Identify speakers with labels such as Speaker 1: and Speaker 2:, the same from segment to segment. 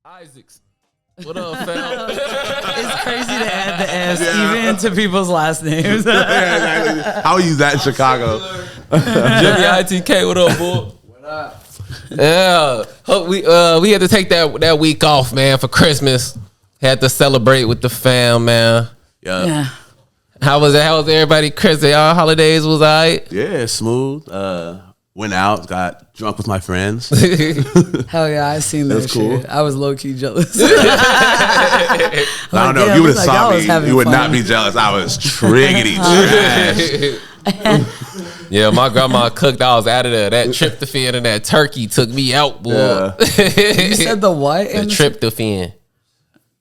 Speaker 1: Isaacs. What up, fam?
Speaker 2: It's crazy to add the S even to people's last names.
Speaker 3: How use that in Chicago?
Speaker 1: Jimmy ITK, what up, boy? What up? Yeah, we had to take that week off, man, for Christmas. Had to celebrate with the fam, man.
Speaker 2: Yeah.
Speaker 1: How was it? How was everybody? Christmas, y'all holidays was alright?
Speaker 3: Yeah, smooth. Went out, got drunk with my friends.
Speaker 2: Hell yeah, I seen that
Speaker 3: cool.
Speaker 2: shit. I was low key jealous.
Speaker 3: I don't know. If you would have saw me, you would not be jealous. I was triggity trash.
Speaker 1: Yeah, my grandma cooked. I was out of there. That tryptophan and that turkey took me out, boy.
Speaker 3: Yeah.
Speaker 2: You said the what?
Speaker 1: The tryptophan.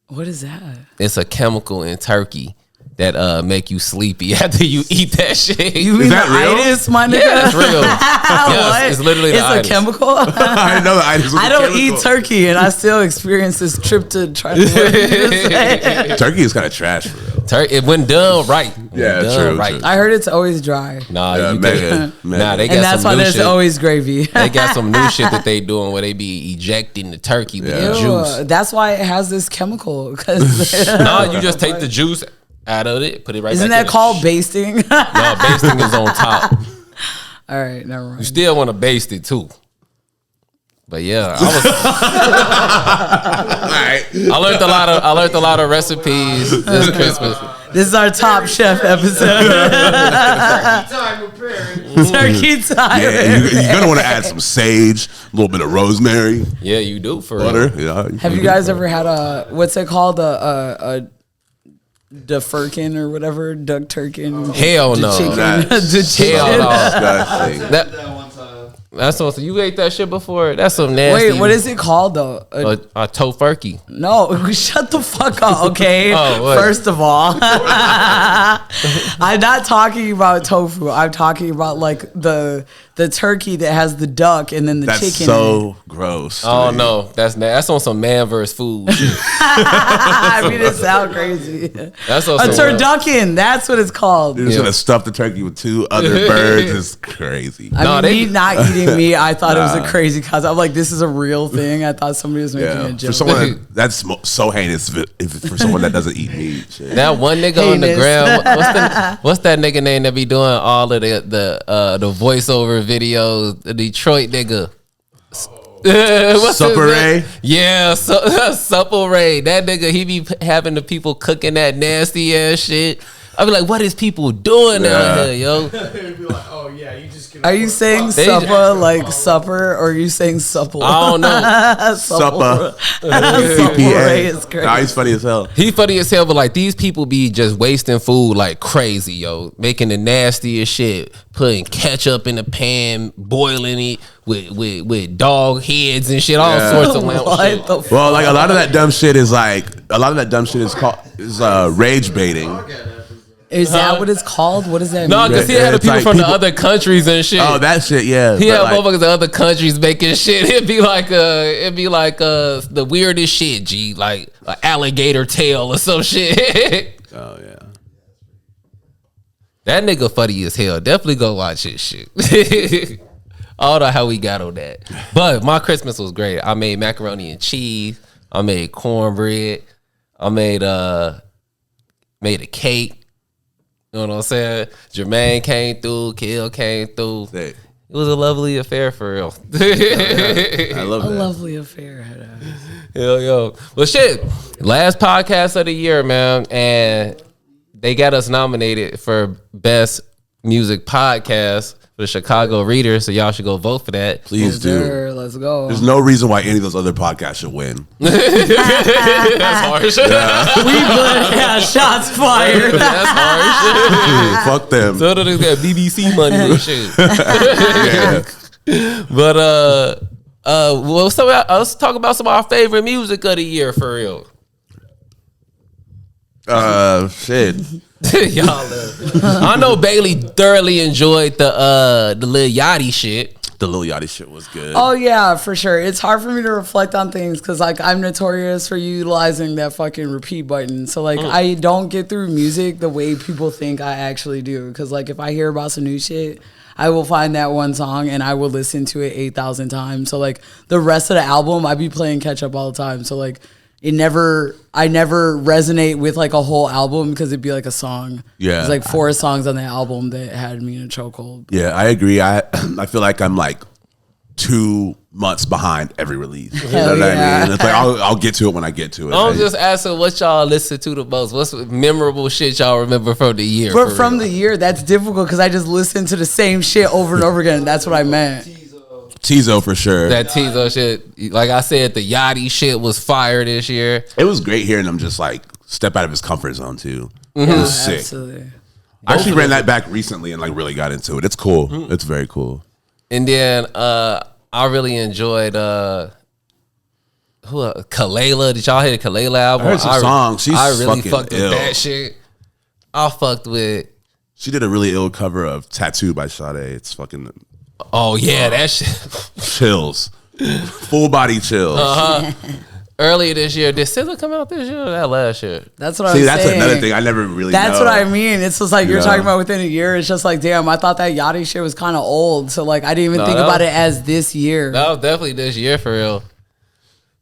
Speaker 2: What is that?
Speaker 1: It's a chemical in turkey that make you sleepy after you eat that shit.
Speaker 2: You mean the itis, my nigga?
Speaker 1: Yeah, it's real. Yes, it's literally the itis.
Speaker 2: It's a chemical?
Speaker 3: I didn't know the itis was
Speaker 2: I don't eat turkey, and I still experience this trip to try to
Speaker 3: Turkey is kind of trash for real.
Speaker 1: Turkey, when done right.
Speaker 3: True.
Speaker 2: I heard it's always dry.
Speaker 1: Nah,
Speaker 3: yeah,
Speaker 1: you can. Nah, they got
Speaker 2: and that's
Speaker 1: some
Speaker 2: why
Speaker 1: new
Speaker 2: there's
Speaker 1: shit.
Speaker 2: always gravy.
Speaker 1: They got some new shit that they doing where they be ejecting the turkey with the juice.
Speaker 2: That's why it has this chemical.
Speaker 1: No, you just take the juice out of it, put it right.
Speaker 2: Isn't
Speaker 1: back
Speaker 2: that called basting?
Speaker 1: No, basting is on top.
Speaker 2: All right, never mind.
Speaker 1: You still want to baste it too. But yeah, I learned a lot of recipes this Christmas.
Speaker 2: This is our Top Chef episode. Turkey time.
Speaker 3: Yeah, you're gonna want to add some sage, a little bit of rosemary.
Speaker 1: Yeah, you do for
Speaker 3: butter.
Speaker 1: real.
Speaker 3: Yeah,
Speaker 2: Have you guys ever had what's it called, a Defurkin or whatever, duck turkin?
Speaker 1: Hell no.
Speaker 2: The chicken.
Speaker 1: Hell
Speaker 3: disgusting.
Speaker 1: That's awesome. You ate that shit before? That's some nasty.
Speaker 2: Wait, what is it called though?
Speaker 1: A tofurkey.
Speaker 2: No, shut the fuck up, okay?
Speaker 1: Oh,
Speaker 2: first of all, I'm not talking about tofu. I'm talking about like the turkey that has the duck and then the chicken.
Speaker 3: That's so gross.
Speaker 1: Oh no, that's on some man versus food.
Speaker 2: I mean, it sounds crazy.
Speaker 1: That's
Speaker 2: a turducken. That's what it's called.
Speaker 3: You're just gonna stuff the turkey with two other birds. It's crazy.
Speaker 2: I mean, me not eating meat, I thought it was a crazy concept. I'm like, this is a real thing. I thought somebody was making a joke.
Speaker 3: For someone that's so heinous, if for someone that doesn't eat meat. Shit.
Speaker 1: That one nigga on the ground. What's that nigga name that be doing all of the voiceover videos? The Detroit nigga.
Speaker 3: Supper Ray?
Speaker 1: Yeah, Supper Ray. That nigga, he be having the people cooking that nasty ass shit. I be like, what is people doing out here, yo?
Speaker 4: They'd be like, oh yeah, you just
Speaker 2: Are you saying supper like supper, or are you saying supple?
Speaker 1: I don't know.
Speaker 3: Supper.
Speaker 2: Ray is crazy.
Speaker 3: Nah, he's funny as hell.
Speaker 1: He funny as hell, but like these people be just wasting food like crazy, yo. Making the nastiest shit, putting ketchup in the pan, boiling it with dog heads and shit, all sorts of shit.
Speaker 3: Well, like a lot of that dumb shit is called rage baiting.
Speaker 2: Is that what it's called? What does that mean?
Speaker 1: No, because he had the people from the other countries and shit.
Speaker 3: Oh, that shit, yeah.
Speaker 1: He had motherfuckers in other countries making shit. It'd be like the weirdest shit, G, like an alligator tail or some shit.
Speaker 3: Oh yeah.
Speaker 1: That nigga funny as hell. Definitely go watch his shit. I don't know how we got on that. But my Christmas was great. I made macaroni and cheese. I made cornbread. I made a cake. You know what I'm saying? Jermaine came through. Kill came through. It was a lovely affair for real.
Speaker 3: I love that.
Speaker 2: A lovely affair.
Speaker 1: Hell yo. Well shit. Last podcast of the year, man. And they got us nominated for Best Music Podcast for the Chicago Reader, so y'all should go vote for that.
Speaker 3: Please do.
Speaker 2: Let's go.
Speaker 3: There's no reason why any of those other podcasts should win.
Speaker 1: That's harsh.
Speaker 2: Shots fired.
Speaker 1: That's harsh.
Speaker 3: Fuck them.
Speaker 1: So they got BBC money and shit.
Speaker 3: Yeah.
Speaker 1: But well, let's talk about some of our favorite music of the year for real.
Speaker 3: Shit.
Speaker 1: Y'all, I know Bailey thoroughly enjoyed the Lil Yachty shit.
Speaker 3: The Lil Yachty shit was good.
Speaker 2: Oh yeah, for sure. It's hard for me to reflect on things because like I'm notorious for utilizing that fucking repeat button. So like I don't get through music the way people think I actually do. Because like if I hear about some new shit, I will find that one song and I will listen to it 8,000 times. So like the rest of the album, I be playing catch up all the time. So like I never resonate with like a whole album because it'd be like a song.
Speaker 3: Yeah.
Speaker 2: There's like 4 songs on the album that had me in a chokehold.
Speaker 3: Yeah, I agree. I feel like I'm like 2 months behind every release. You know what I mean? It's like I'll get to it when I get to it.
Speaker 1: I'm just asking what y'all listen to the most. What's memorable shit y'all remember from the year?
Speaker 2: But from the year, that's difficult because I just listen to the same shit over and over again. That's what I meant.
Speaker 3: Tizo for sure.
Speaker 1: That Tizo shit. Like I said, the Yachty shit was fire this year.
Speaker 3: It was great hearing him just like step out of his comfort zone too. It was sick.
Speaker 2: Absolutely.
Speaker 3: I actually ran that back recently and like really got into it. It's cool. It's very cool.
Speaker 1: And then I really enjoyed Kalela. Did y'all hear the Kalela album?
Speaker 3: I heard some songs. She's
Speaker 1: I really
Speaker 3: fucking
Speaker 1: fucked
Speaker 3: ill.
Speaker 1: with that shit. I fucked with.
Speaker 3: She did a really ill cover of "Tattoo" by Sade. It's fucking
Speaker 1: Oh yeah, that shit.
Speaker 3: chills, full body chills.
Speaker 1: Earlier this year, did SZA come out this year or that last year?
Speaker 2: That's what
Speaker 3: See,
Speaker 2: I'm
Speaker 3: that's
Speaker 2: saying.
Speaker 3: another thing I never really.
Speaker 2: That's
Speaker 3: know.
Speaker 2: what I mean. It's just like you're
Speaker 3: Yeah.
Speaker 2: talking about within a year. It's just like, damn, I thought that Yachty shit was kind of old. So like, I didn't even think
Speaker 1: that
Speaker 2: about
Speaker 1: was-
Speaker 2: it as this year.
Speaker 1: That was definitely this year for real.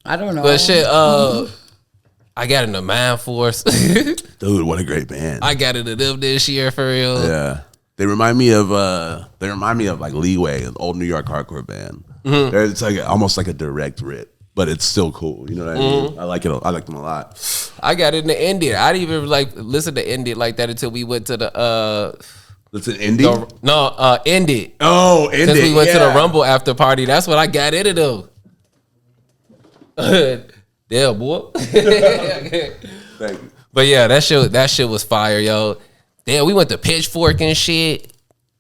Speaker 2: I don't know.
Speaker 1: But shit, I got into Mind Force.
Speaker 3: Dude, what a great band.
Speaker 1: I got into them this year for real.
Speaker 3: Yeah, they remind me of like Leeway, an old New York hardcore band. It's like almost like a direct rip, but it's still cool. You know what I mean? I like it. I like them a lot.
Speaker 1: I got into indie. I didn't even like listen to indie like that until we went to the
Speaker 3: It's an indie.
Speaker 1: indie.
Speaker 3: Oh, indie.
Speaker 1: Since we went to the Rumble after party, that's what I got into though. Damn boy.
Speaker 3: Thank you.
Speaker 1: But yeah, that shit was fire, yo. Damn, we went to Pitchfork and shit.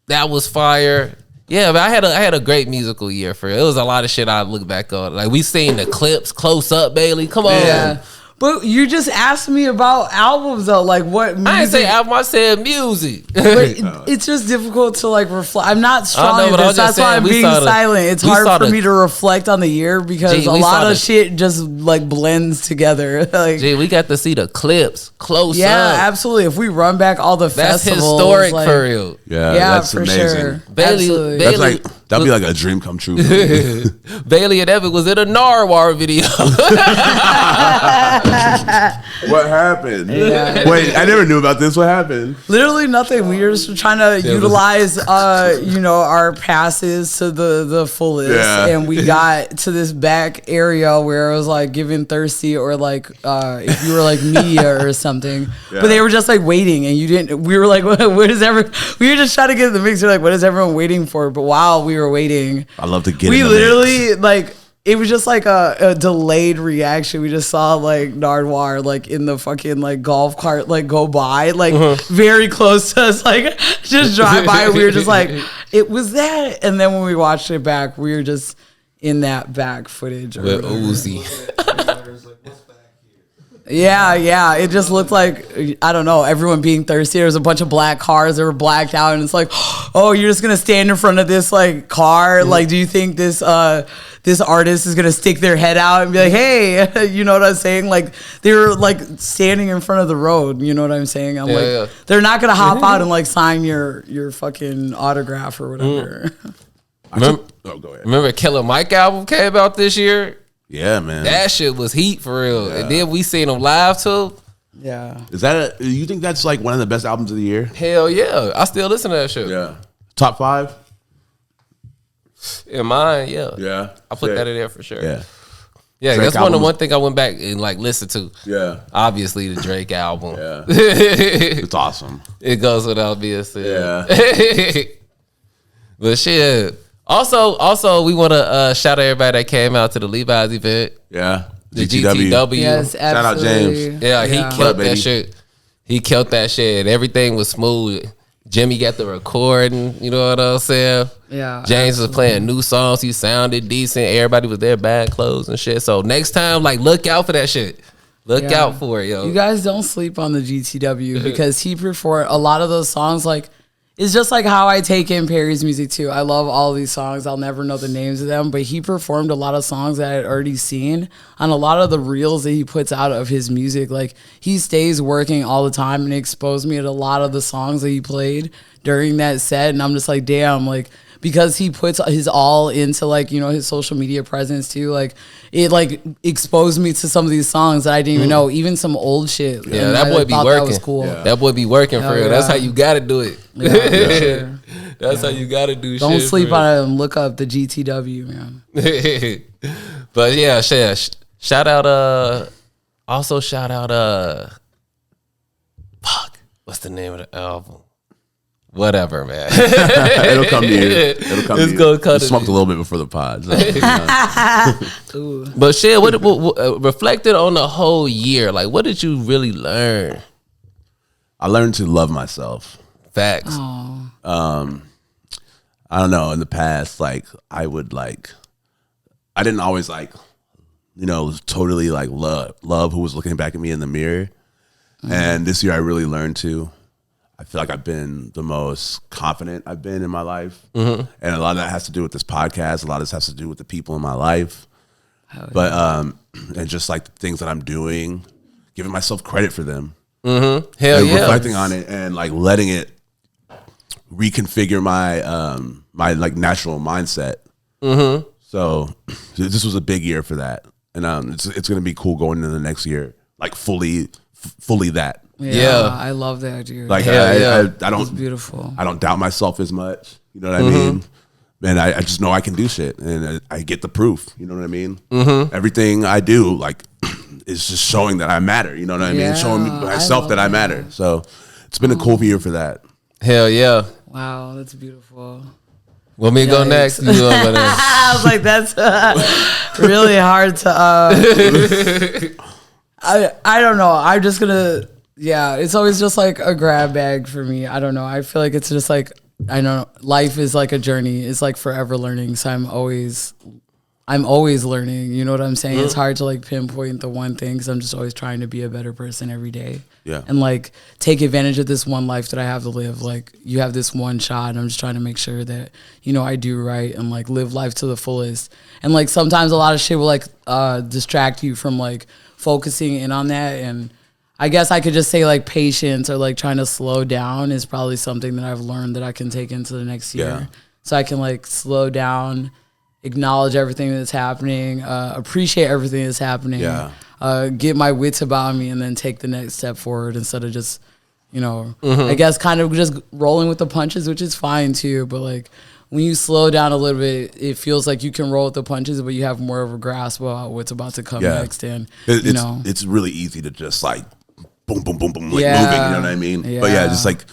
Speaker 1: That was fire. Yeah, but I had a great musical year for it. It was a lot of shit I look back on. Like we seen the clips close up, Bailey. Come on.
Speaker 2: Yeah. But you just asked me about albums though. Like what music?
Speaker 1: I didn't say album, I said music.
Speaker 2: But it's just difficult to like reflect. I'm not strong
Speaker 1: I know,
Speaker 2: at
Speaker 1: but I
Speaker 2: this.
Speaker 1: was just
Speaker 2: That's why
Speaker 1: saying,
Speaker 2: I'm
Speaker 1: we
Speaker 2: being
Speaker 1: saw the-
Speaker 2: silent. It's
Speaker 1: we
Speaker 2: hard
Speaker 1: saw
Speaker 2: for
Speaker 1: the-
Speaker 2: me to reflect on the year because
Speaker 1: Gee,
Speaker 2: a
Speaker 1: we
Speaker 2: lot
Speaker 1: saw
Speaker 2: of
Speaker 1: the-
Speaker 2: shit just like blends together. Like
Speaker 1: Gee, we got to see the clips close
Speaker 2: yeah,
Speaker 1: up.
Speaker 2: absolutely. If we run back all the
Speaker 1: That's
Speaker 2: festivals,
Speaker 1: historic
Speaker 2: like,
Speaker 1: for real.
Speaker 3: Yeah,
Speaker 2: Yeah,
Speaker 3: that's
Speaker 2: for
Speaker 3: amazing.
Speaker 2: sure.
Speaker 1: Bailey,
Speaker 2: Absolutely.
Speaker 3: That's
Speaker 1: Bailey,
Speaker 3: like that'd be like a dream come true. For me.
Speaker 1: Bailey and Evan was in a Narwhal video.
Speaker 3: What happened?
Speaker 2: Yeah.
Speaker 3: Wait, I never knew about this. What happened?
Speaker 2: Literally nothing. We were just trying to utilize, our passes to the fullest,
Speaker 3: Yeah.
Speaker 2: and we got to this back area where it was like giving thirsty, or like if you were like media or something.
Speaker 3: Yeah.
Speaker 2: But they were just like waiting, and you didn't. We were like, what is everyone? We were just trying to get in the mix. We're like, what is everyone waiting for? But while we were waiting,
Speaker 3: I love to get.
Speaker 2: we
Speaker 3: in the
Speaker 2: literally
Speaker 3: mix.
Speaker 2: like. It was just like a delayed reaction. We just saw like Nardwar like in the fucking like golf cart like go by like very close to us, like just drive by. And we were just like, it was that. And then when we watched it back, we were just in that back footage. Or
Speaker 1: With
Speaker 2: whatever.
Speaker 1: Uzi.
Speaker 2: Yeah. It just looked like, I don't know, everyone being thirsty. There was a bunch of black cars that were blacked out, and it's like, oh, you're just gonna stand in front of this like car. Like, do you think this artist is gonna stick their head out and be like, hey, you know what I'm saying? Like, they were like standing in front of the road. You know what I'm saying? I'm like, they're not gonna hop out and like sign your fucking autograph or whatever.
Speaker 1: Remember,
Speaker 3: go ahead.
Speaker 1: remember Killer Mike album came out this year?
Speaker 3: Yeah, man.
Speaker 1: That shit was heat for real. And then we seen him live too.
Speaker 2: Yeah.
Speaker 3: Is that you think that's like one of the best albums of the year?
Speaker 1: Hell yeah. I still listen to that shit.
Speaker 3: Yeah. Top 5?
Speaker 1: In mine, yeah.
Speaker 3: Yeah.
Speaker 1: I put that in there for sure.
Speaker 3: Yeah.
Speaker 1: Yeah,
Speaker 3: Drake
Speaker 1: that's one
Speaker 3: album.
Speaker 1: thing I went back and like listened to.
Speaker 3: Yeah.
Speaker 1: Obviously the Drake album.
Speaker 3: Yeah.
Speaker 1: it
Speaker 3: It's awesome.
Speaker 1: goes without being said.
Speaker 3: Yeah.
Speaker 1: But shit. Also, we want to shout out everybody that came out to the Levi's event.
Speaker 3: Yeah.
Speaker 1: The GTW.
Speaker 2: Yes,
Speaker 3: Shout out
Speaker 2: absolutely.
Speaker 3: James.
Speaker 1: Yeah, he
Speaker 3: What up,
Speaker 1: killed
Speaker 3: baby?
Speaker 1: that shit. He killed that shit. Everything was smooth. Jimmy got the recording. You know what I'm saying?
Speaker 2: Yeah.
Speaker 1: James was playing new songs. He sounded decent. Everybody was there, bad clothes and shit. So next time, like, look out for that shit. Look
Speaker 2: Yeah.
Speaker 1: out for it, yo.
Speaker 2: You guys don't sleep on the GTW because he performed a lot of those songs. Like, It's just like how I take in Perry's music too. I love all these songs. I'll never know the names of them, but he performed a lot of songs that I had already seen on a lot of the reels that he puts out of his music. Like he stays working all the time and exposed me to a lot of the songs that he played during that set. And I'm just like, damn, like, because he puts his all into like, you know, his social media presence too. Like it like exposed me to some of these songs that I didn't even know, even some old shit.
Speaker 1: Yeah,
Speaker 2: and
Speaker 1: that boy be
Speaker 2: thought
Speaker 1: working.
Speaker 2: That was cool.
Speaker 3: Yeah.
Speaker 1: That boy be working for real.
Speaker 2: yeah.
Speaker 1: That's how you gotta do it.
Speaker 2: Yeah, for sure.
Speaker 1: That's how you gotta do shit.
Speaker 2: Don't sleep
Speaker 1: for
Speaker 2: on it and look up the GTW, man.
Speaker 1: real. But yeah, shout out also shout out fuck. What's the name of the album? Whatever, man.
Speaker 3: It'll come to you. It'll come
Speaker 1: It's
Speaker 3: to you.
Speaker 1: gonna come
Speaker 3: We
Speaker 1: to
Speaker 3: smoked
Speaker 1: me.
Speaker 3: a little bit before the pod. So, you know.
Speaker 1: But shit, what reflected on the whole year, like what did you really learn?
Speaker 3: I learned to love myself.
Speaker 1: Facts.
Speaker 3: I don't know. In the past, like I didn't always like, you know, totally like love who was looking back at me in the mirror. And this year, I really learned to. I feel like I've been the most confident I've been in my life, and a lot of that has to do with this podcast. A lot of this has to do with the people in my life, but and just like the things that I'm doing, giving myself credit for them,
Speaker 1: Hell
Speaker 3: and
Speaker 1: yeah.
Speaker 3: reflecting on it, and like letting it reconfigure my my like natural mindset. So this was a big year for that, and it's gonna be cool going into the next year, like fully that.
Speaker 1: Yeah.
Speaker 2: I love that, dude.
Speaker 3: Like
Speaker 1: Hell yeah.
Speaker 3: I don't
Speaker 2: It's beautiful.
Speaker 3: I don't doubt myself as much. You know what I mean? And I just know I can do shit, and I get the proof. You know what I mean? Everything I do, like, is just showing that I matter. You know what I mean?
Speaker 2: Yeah,
Speaker 3: Showing
Speaker 2: I
Speaker 3: myself
Speaker 2: love
Speaker 3: that I
Speaker 2: that.
Speaker 3: matter. So it's been a cool year for that.
Speaker 1: Hell yeah.
Speaker 2: Wow, that's beautiful.
Speaker 1: Want me to go
Speaker 2: Yikes.
Speaker 1: next? You go next.
Speaker 2: I was like, that's really hard to. I don't know. I'm just gonna. Yeah, it's always just like a grab bag for me. I don't know. I feel like it's just like I know life is like a journey. It's like forever learning. So I'm always learning. You know what I'm saying? It's hard to like pinpoint the one thing because I'm just always trying to be a better person every day.
Speaker 3: Yeah.
Speaker 2: And like take advantage of this one life that I have to live. Like you have this one shot, and I'm just trying to make sure that you know I do right and like live life to the fullest. And like sometimes a lot of shit will like distract you from like focusing in on that. And I guess I could just say like patience or like trying to slow down is probably something that I've learned that I can take into the next year.
Speaker 3: Yeah.
Speaker 2: So I can like slow down, acknowledge everything that's happening, appreciate everything that's happening,
Speaker 3: Yeah.
Speaker 2: Get my wits about me, and then take the next step forward instead of just, you know, I guess kind of just rolling with the punches, which is fine too. But like when you slow down a little bit, it feels like you can roll with the punches, but you have more of a grasp about what's about to come next. And you know,
Speaker 3: It's really easy to just like boom, boom, boom, boom, like
Speaker 2: Yeah.
Speaker 3: moving. You know what I mean? But yeah,
Speaker 2: Yeah.
Speaker 3: just like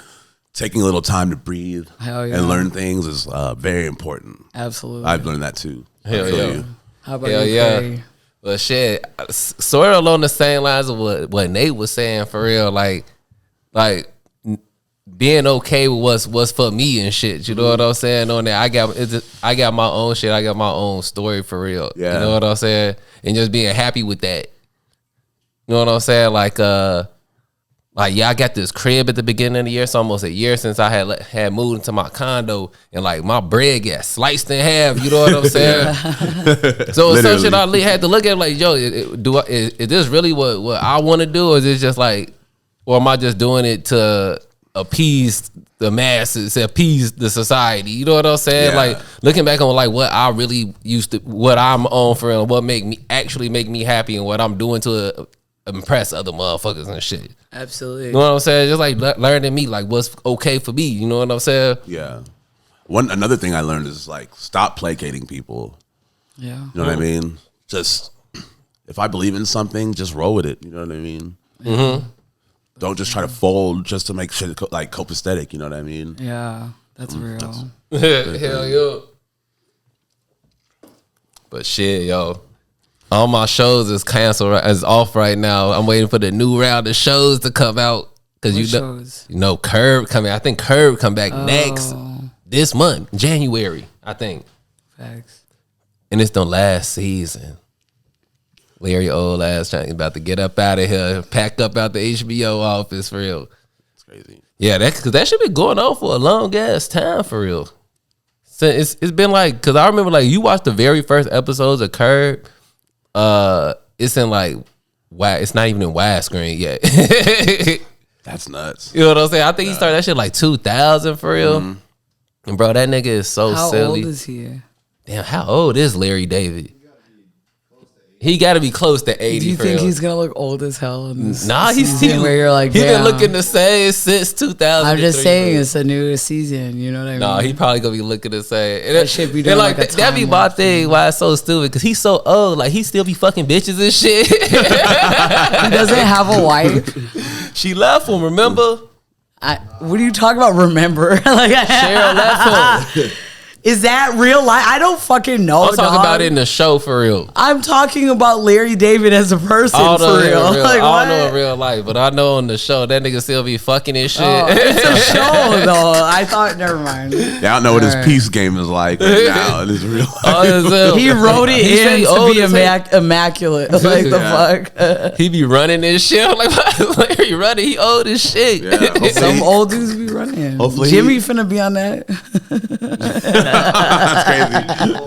Speaker 3: taking a little time to breathe
Speaker 2: Hell yeah.
Speaker 3: and learn things is very important.
Speaker 2: absolutely.
Speaker 3: I've learned that too.
Speaker 1: Hell
Speaker 3: I feel
Speaker 1: yeah.
Speaker 3: you.
Speaker 2: How about
Speaker 1: Hell
Speaker 2: you,
Speaker 1: yeah.
Speaker 2: Trey?
Speaker 1: Well, shit, sort of along the same lines of what Nate was saying for real, like being okay with what's for me and shit. You know what I'm saying? On that, I got my own shit. I got my own story for real.
Speaker 3: Yeah.
Speaker 1: You know what I'm saying? And just being happy with that. You know what I'm saying? Like yeah, I got this crib at the beginning of the year. It's almost a year since I had moved into my condo, and like my bread got sliced in half. You know what I'm saying? So it's some shit I had to look at like, yo, is this really what I want to do, or is it just like, or am I just doing it to appease the masses, appease the society? You know what I'm saying?
Speaker 3: Yeah.
Speaker 1: Like looking back on like what I really what I'm on for, and what make me happy, and what I'm doing to impress other motherfuckers and shit.
Speaker 2: Absolutely.
Speaker 1: You know what I'm saying? Just like learning me, like what's okay for me. You know what I'm saying?
Speaker 3: Yeah. Another thing I learned is like stop placating people.
Speaker 2: Yeah.
Speaker 3: You know what I mean? Just if I believe in something, just roll with it. You know what I mean? Don't just try to fold just to make shit like copacetic. You know what I mean?
Speaker 2: Yeah. That's real.
Speaker 1: Hell yeah. But shit, yo. All my shows is off right now. I'm waiting for the new round of shows to come out. Cause
Speaker 2: What
Speaker 1: you know,
Speaker 2: shows?
Speaker 1: Curb coming. I think Curb come back next this month, January, I think.
Speaker 2: Facts.
Speaker 1: And it's the last season. Larry old ass about to get up out of here, pack up out the HBO office for real.
Speaker 3: crazy.
Speaker 1: Yeah, because that should be going on for a long ass time for real. So it's been like, because I remember like you watched the very first episodes of Curb. It's in like it's not even in widescreen yet.
Speaker 3: That's nuts.
Speaker 1: You know what I'm saying? I think he started that shit like 2000 for real. Mm-hmm. And bro, that nigga is so
Speaker 2: How
Speaker 1: silly.
Speaker 2: old is he?
Speaker 1: Damn, how old is Larry David? He got to be close to 80.
Speaker 2: Do you think he's gonna look old as hell in this
Speaker 1: Nah,
Speaker 2: season where you're like,
Speaker 1: he been
Speaker 2: damn.
Speaker 1: looking the same since 2000.
Speaker 2: I'm just saying it's a new season. You know what I mean?
Speaker 1: Nah, he probably gonna be looking the same. And
Speaker 2: That shit be doing like a
Speaker 1: that be
Speaker 2: time
Speaker 1: my
Speaker 2: warp
Speaker 1: thing. Why it's so stupid? Because he's so old. Like he still be fucking bitches and shit.
Speaker 2: He doesn't have a wife.
Speaker 1: She left him. Remember?
Speaker 2: What are you talking about? Remember? Like
Speaker 1: Cheryl left him.
Speaker 2: Is that real life? I don't fucking know.
Speaker 1: I'm talking about it in the show for real.
Speaker 2: I'm talking about Larry David as a person for real. Like,
Speaker 1: I don't know in real life, but I know on the show that nigga still be fucking and shit.
Speaker 2: Oh, it's a show though. I thought. Never mind.
Speaker 3: Yeah, I don't know what his peace game is like right now in his real life.
Speaker 2: He wrote it in to be immaculate. Like the fuck.
Speaker 1: He be running this shit. I'm like, why is Larry running? He old as shit.
Speaker 3: Yeah,
Speaker 2: some old dudes be running.
Speaker 3: Hopefully
Speaker 2: Jimmy finna be on that.
Speaker 3: That's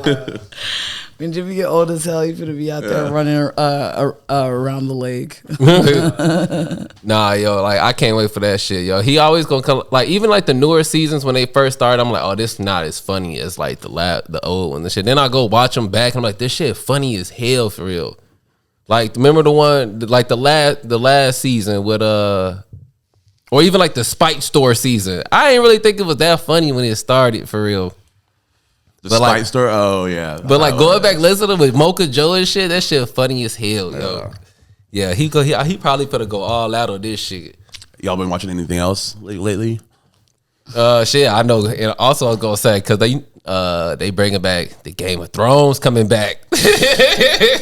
Speaker 3: crazy.
Speaker 2: When Jimmy get old as hell, he finna be out there running around the lake.
Speaker 1: Nah, yo, like I can't wait for that shit, yo. He always gonna come, like even like the newer seasons when they first started. I'm like, oh, this not as funny as like the old one and shit. Then I go watch them back, and I'm like, this shit funny as hell for real. Like, remember the one like the last season with or even like the Spike Store season. I ain't really think it was that funny when it started for real.
Speaker 3: The Spike Store, oh yeah.
Speaker 1: But like going back listening with Mocha Joe and shit, that shit funny as hell, yo. Yeah, he probably finna go all out on this shit.
Speaker 3: Y'all been watching anything else lately?
Speaker 1: Shit, I know. And also I was gonna say because they bringing back the Game of Thrones coming back.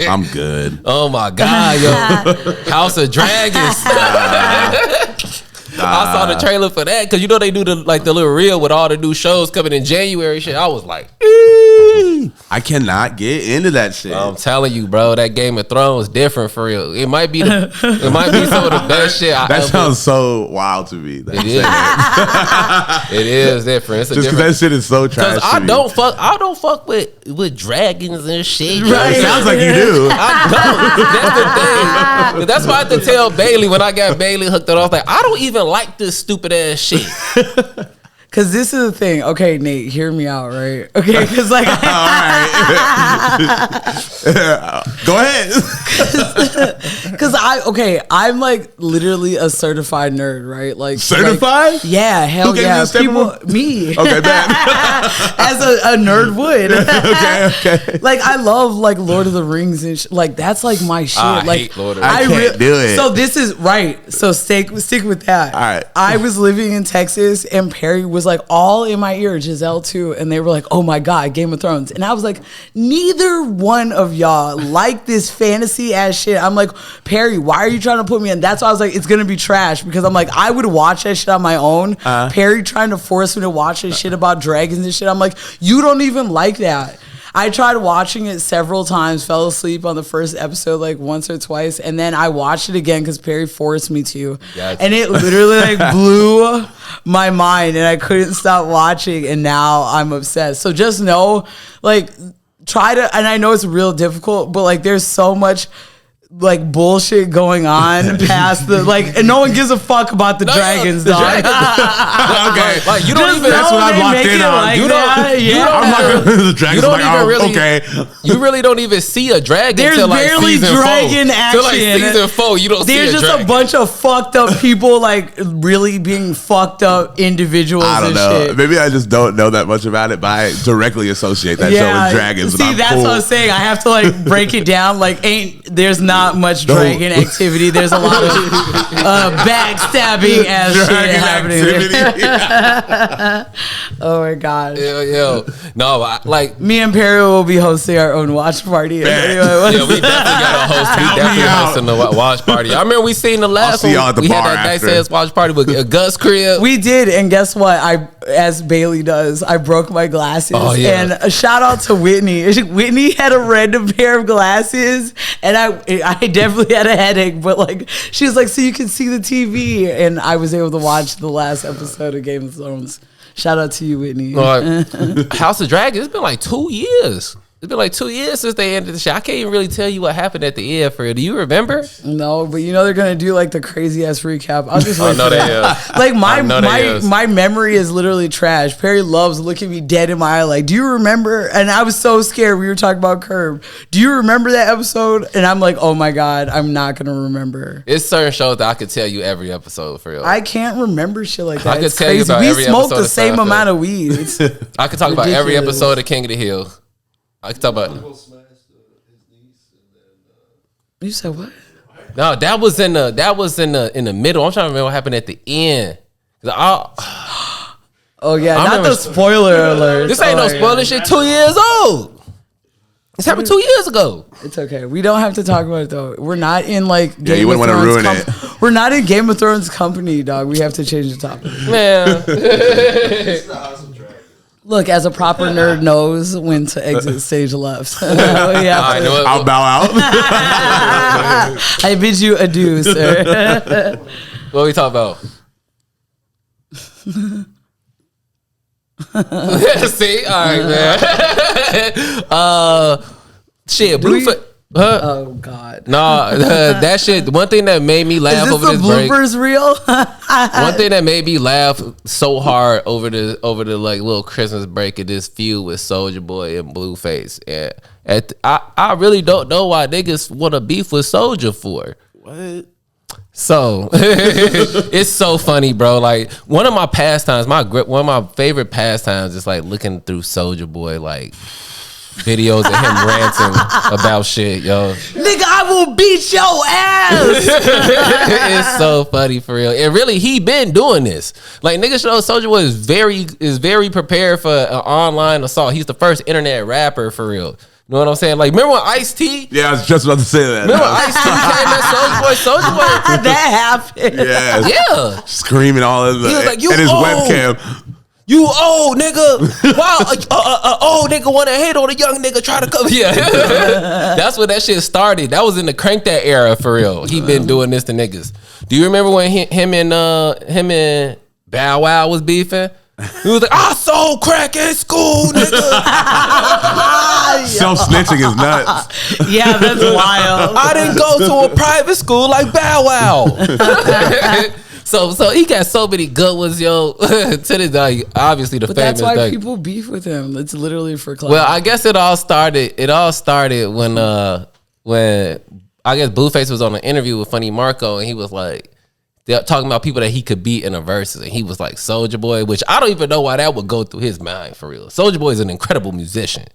Speaker 3: I'm good.
Speaker 1: Oh my god, yo, House of Dragons. I saw the trailer for that because you know they do the little reel with all the new shows coming in January. Shit, I was like,
Speaker 3: I cannot get into that shit.
Speaker 1: I'm telling you, bro, that Game of Thrones different for real. It might be some of the best shit.
Speaker 3: That sounds so wild to me.
Speaker 1: It is. It is different. It's
Speaker 3: just because that shit is so trash.
Speaker 1: I don't fuck with dragons and shit.
Speaker 3: Right. It sounds like you do.
Speaker 1: I don't. That's the thing. That's why I had to tell Bailey when I got Bailey hooked up. I was like, I don't even like this stupid ass shit.
Speaker 2: Cause this is the thing. Okay, Nate, hear me out, right? Okay, cause like,
Speaker 3: all right, go ahead.
Speaker 2: Cause I'm like literally a certified nerd, right? Like
Speaker 3: certified?
Speaker 2: Like, yeah, hell yeah. Me.
Speaker 3: Okay, bad.
Speaker 2: As a nerd would.
Speaker 3: Okay.
Speaker 2: Like I love like Lord of the Rings and like that's like my shit.
Speaker 1: I
Speaker 2: like
Speaker 1: hate Lord of the Rings.
Speaker 3: I can't do it.
Speaker 2: So this is right. So stick with that.
Speaker 3: All right.
Speaker 2: I was living in Texas and Perry was like all in my ear, Giselle too, and they were like, oh my god, Game of Thrones. And I was like, neither one of y'all like this fantasy ass shit. I'm like, Perry, why are you trying to put me in? That's why I was like, it's gonna be trash because I'm like, I would watch that shit on my own. Perry trying to force me to watch this shit about dragons and shit. I'm like, you don't even like that. I tried watching it several times, fell asleep on the first episode like once or twice, and then I watched it again because Perry forced me to. Gotcha. And it literally like blew my mind and I couldn't stop watching and now I'm obsessed. So just know, like, try to, and I know it's real difficult, but like there's so much like bullshit going on past the like, and no one gives a fuck about the dragons, dog.
Speaker 1: Okay, like you don't
Speaker 2: Just
Speaker 1: even.
Speaker 3: That's what I'm locked in on.
Speaker 2: Like
Speaker 1: You
Speaker 2: that.
Speaker 1: you
Speaker 2: Yeah.
Speaker 3: I'm not gonna the dragons.
Speaker 1: You don't
Speaker 3: Like,
Speaker 1: even
Speaker 3: oh,
Speaker 1: really.
Speaker 3: okay.
Speaker 1: You really don't even see a dragon.
Speaker 2: There's
Speaker 1: till like
Speaker 2: barely
Speaker 1: season
Speaker 2: dragon
Speaker 1: 4. Till like
Speaker 2: action.
Speaker 1: season 4, you don't see
Speaker 2: There's
Speaker 1: a
Speaker 2: just
Speaker 1: dragon.
Speaker 2: a bunch of fucked up people, like really being fucked up individuals.
Speaker 3: I don't
Speaker 2: and
Speaker 3: know.
Speaker 2: Shit.
Speaker 3: Maybe I just don't know that much about it, but I directly associate that show with dragons.
Speaker 2: See, that's what I'm saying. I have to like break it down. Like, there's not much dragon activity. There's a lot of backstabbing ass shit happening. Oh my god.
Speaker 1: Yo. No, like
Speaker 2: Me and Perry will be hosting our own watch party.
Speaker 1: yeah, we definitely got a host. We definitely hosting the watch party. I remember we seen the last
Speaker 3: see y'all
Speaker 1: one.
Speaker 3: at the
Speaker 1: We had
Speaker 3: bar
Speaker 1: that nice
Speaker 3: after.
Speaker 1: ass watch party with Gus crib.
Speaker 2: We did, and guess what? As Bailey does, I broke my glasses.
Speaker 1: Oh, yeah.
Speaker 2: And a shout out to Whitney. Whitney had a random pair of glasses, and I I definitely had a headache, but like she was like, so you can see the TV, and I was able to watch the last episode of Game of Thrones. Shout out to you, Whitney.
Speaker 1: House of Dragon. It's been like 2 years. It's been like 2 years since they ended the show. I can't even really tell you what happened at the end. For real, do you remember?
Speaker 2: No, but you know they're gonna do like the crazy ass recap. I'll just wait
Speaker 1: no,
Speaker 2: for
Speaker 1: they
Speaker 2: that.
Speaker 1: is.
Speaker 2: Like
Speaker 1: is.
Speaker 2: my memory is literally trash. Perry loves looking me dead in my eye. Like, do you remember? And I was so scared. We were talking about Curb. Do you remember that episode? And I'm like, oh my god, I'm not gonna remember.
Speaker 1: It's certain shows that I could tell you every episode for real.
Speaker 2: I can't remember shit like that.
Speaker 1: I could
Speaker 2: It's
Speaker 1: tell you
Speaker 2: crazy.
Speaker 1: about
Speaker 2: We
Speaker 1: every
Speaker 2: smoked
Speaker 1: episode
Speaker 2: the
Speaker 1: of
Speaker 2: same
Speaker 1: Seinfeld.
Speaker 2: amount of weed. It's
Speaker 1: I could talk about every
Speaker 2: ridiculous.
Speaker 1: episode of King of the Hill. I could talk about.
Speaker 2: You said what?
Speaker 1: No, that was in the middle. I'm trying to remember what happened at the end.
Speaker 2: Oh yeah,
Speaker 1: I
Speaker 2: not
Speaker 1: remember-
Speaker 2: the spoiler alert.
Speaker 1: This ain't no spoiler shit. 2 years old. This happened 2 years ago.
Speaker 2: It's okay. We don't have to talk about it though. We're not in like Game
Speaker 3: you
Speaker 2: of
Speaker 3: wouldn't
Speaker 2: Thrones.
Speaker 3: wanna ruin it.
Speaker 2: We're not in Game of Thrones company, dog. We have to change the topic.
Speaker 1: Man.
Speaker 2: Look, as a proper nerd knows when to exit stage left. We have
Speaker 1: I
Speaker 2: to-
Speaker 1: know it.
Speaker 3: I'll bow out.
Speaker 2: I bid you adieu, sir.
Speaker 1: What we talk about? See, all right, man. Shit, Blueface. Huh?
Speaker 2: Oh God.
Speaker 1: Nah, that shit. One thing that made me laugh
Speaker 2: Is this
Speaker 1: over
Speaker 2: the
Speaker 1: this break.
Speaker 2: bloopers reel?
Speaker 1: One thing that made me laugh so hard over the like little Christmas break of this feud with Soulja Boy and Blueface, and I really don't know why niggas want to beef with Soulja for.
Speaker 3: What?
Speaker 1: So it's so funny, bro. Like one of my pastimes, one of my favorite pastimes is like looking through Soulja Boy like videos of him ranting about shit, yo.
Speaker 2: Nigga, I will beat your ass.
Speaker 1: It's so funny for real. And really, he been doing this. Like niggas know Soulja Boy is very prepared for an online assault. He's the first internet rapper for real. You know what I'm saying? Like remember when Ice-T?
Speaker 3: Yeah, I was just about to say that.
Speaker 1: Remember when Ice-T came at Soulja Boy?
Speaker 2: That happened.
Speaker 3: Yeah.
Speaker 1: Yeah.
Speaker 3: Screaming all in the
Speaker 1: He was like, "You
Speaker 3: and his
Speaker 1: old."
Speaker 3: webcam.
Speaker 1: You old nigga. Wow, old nigga want to hate on a young nigga try to come. Yeah, that's when that shit started. That was in the Crank That era for real. He been doing this to niggas. Do you remember when him and Bow Wow was beefing? He was like, I sold crack in school, nigga.
Speaker 3: Self snitching is nuts.
Speaker 2: Yeah, that's wild.
Speaker 1: I didn't go to a private school like Bow Wow. So he got so many good ones, yo. To this day, obviously the
Speaker 2: But
Speaker 1: famous.
Speaker 2: that's why
Speaker 1: thing.
Speaker 2: people beef with him. It's literally for clout.
Speaker 1: Well, I guess it all started when I guess Blueface was on an interview with Funny Marco, and he was like, they're talking about people that he could beat in a versus, and he was like Soulja Boy, which I don't even know why that would go through his mind for real. Soulja Boy is an incredible musician.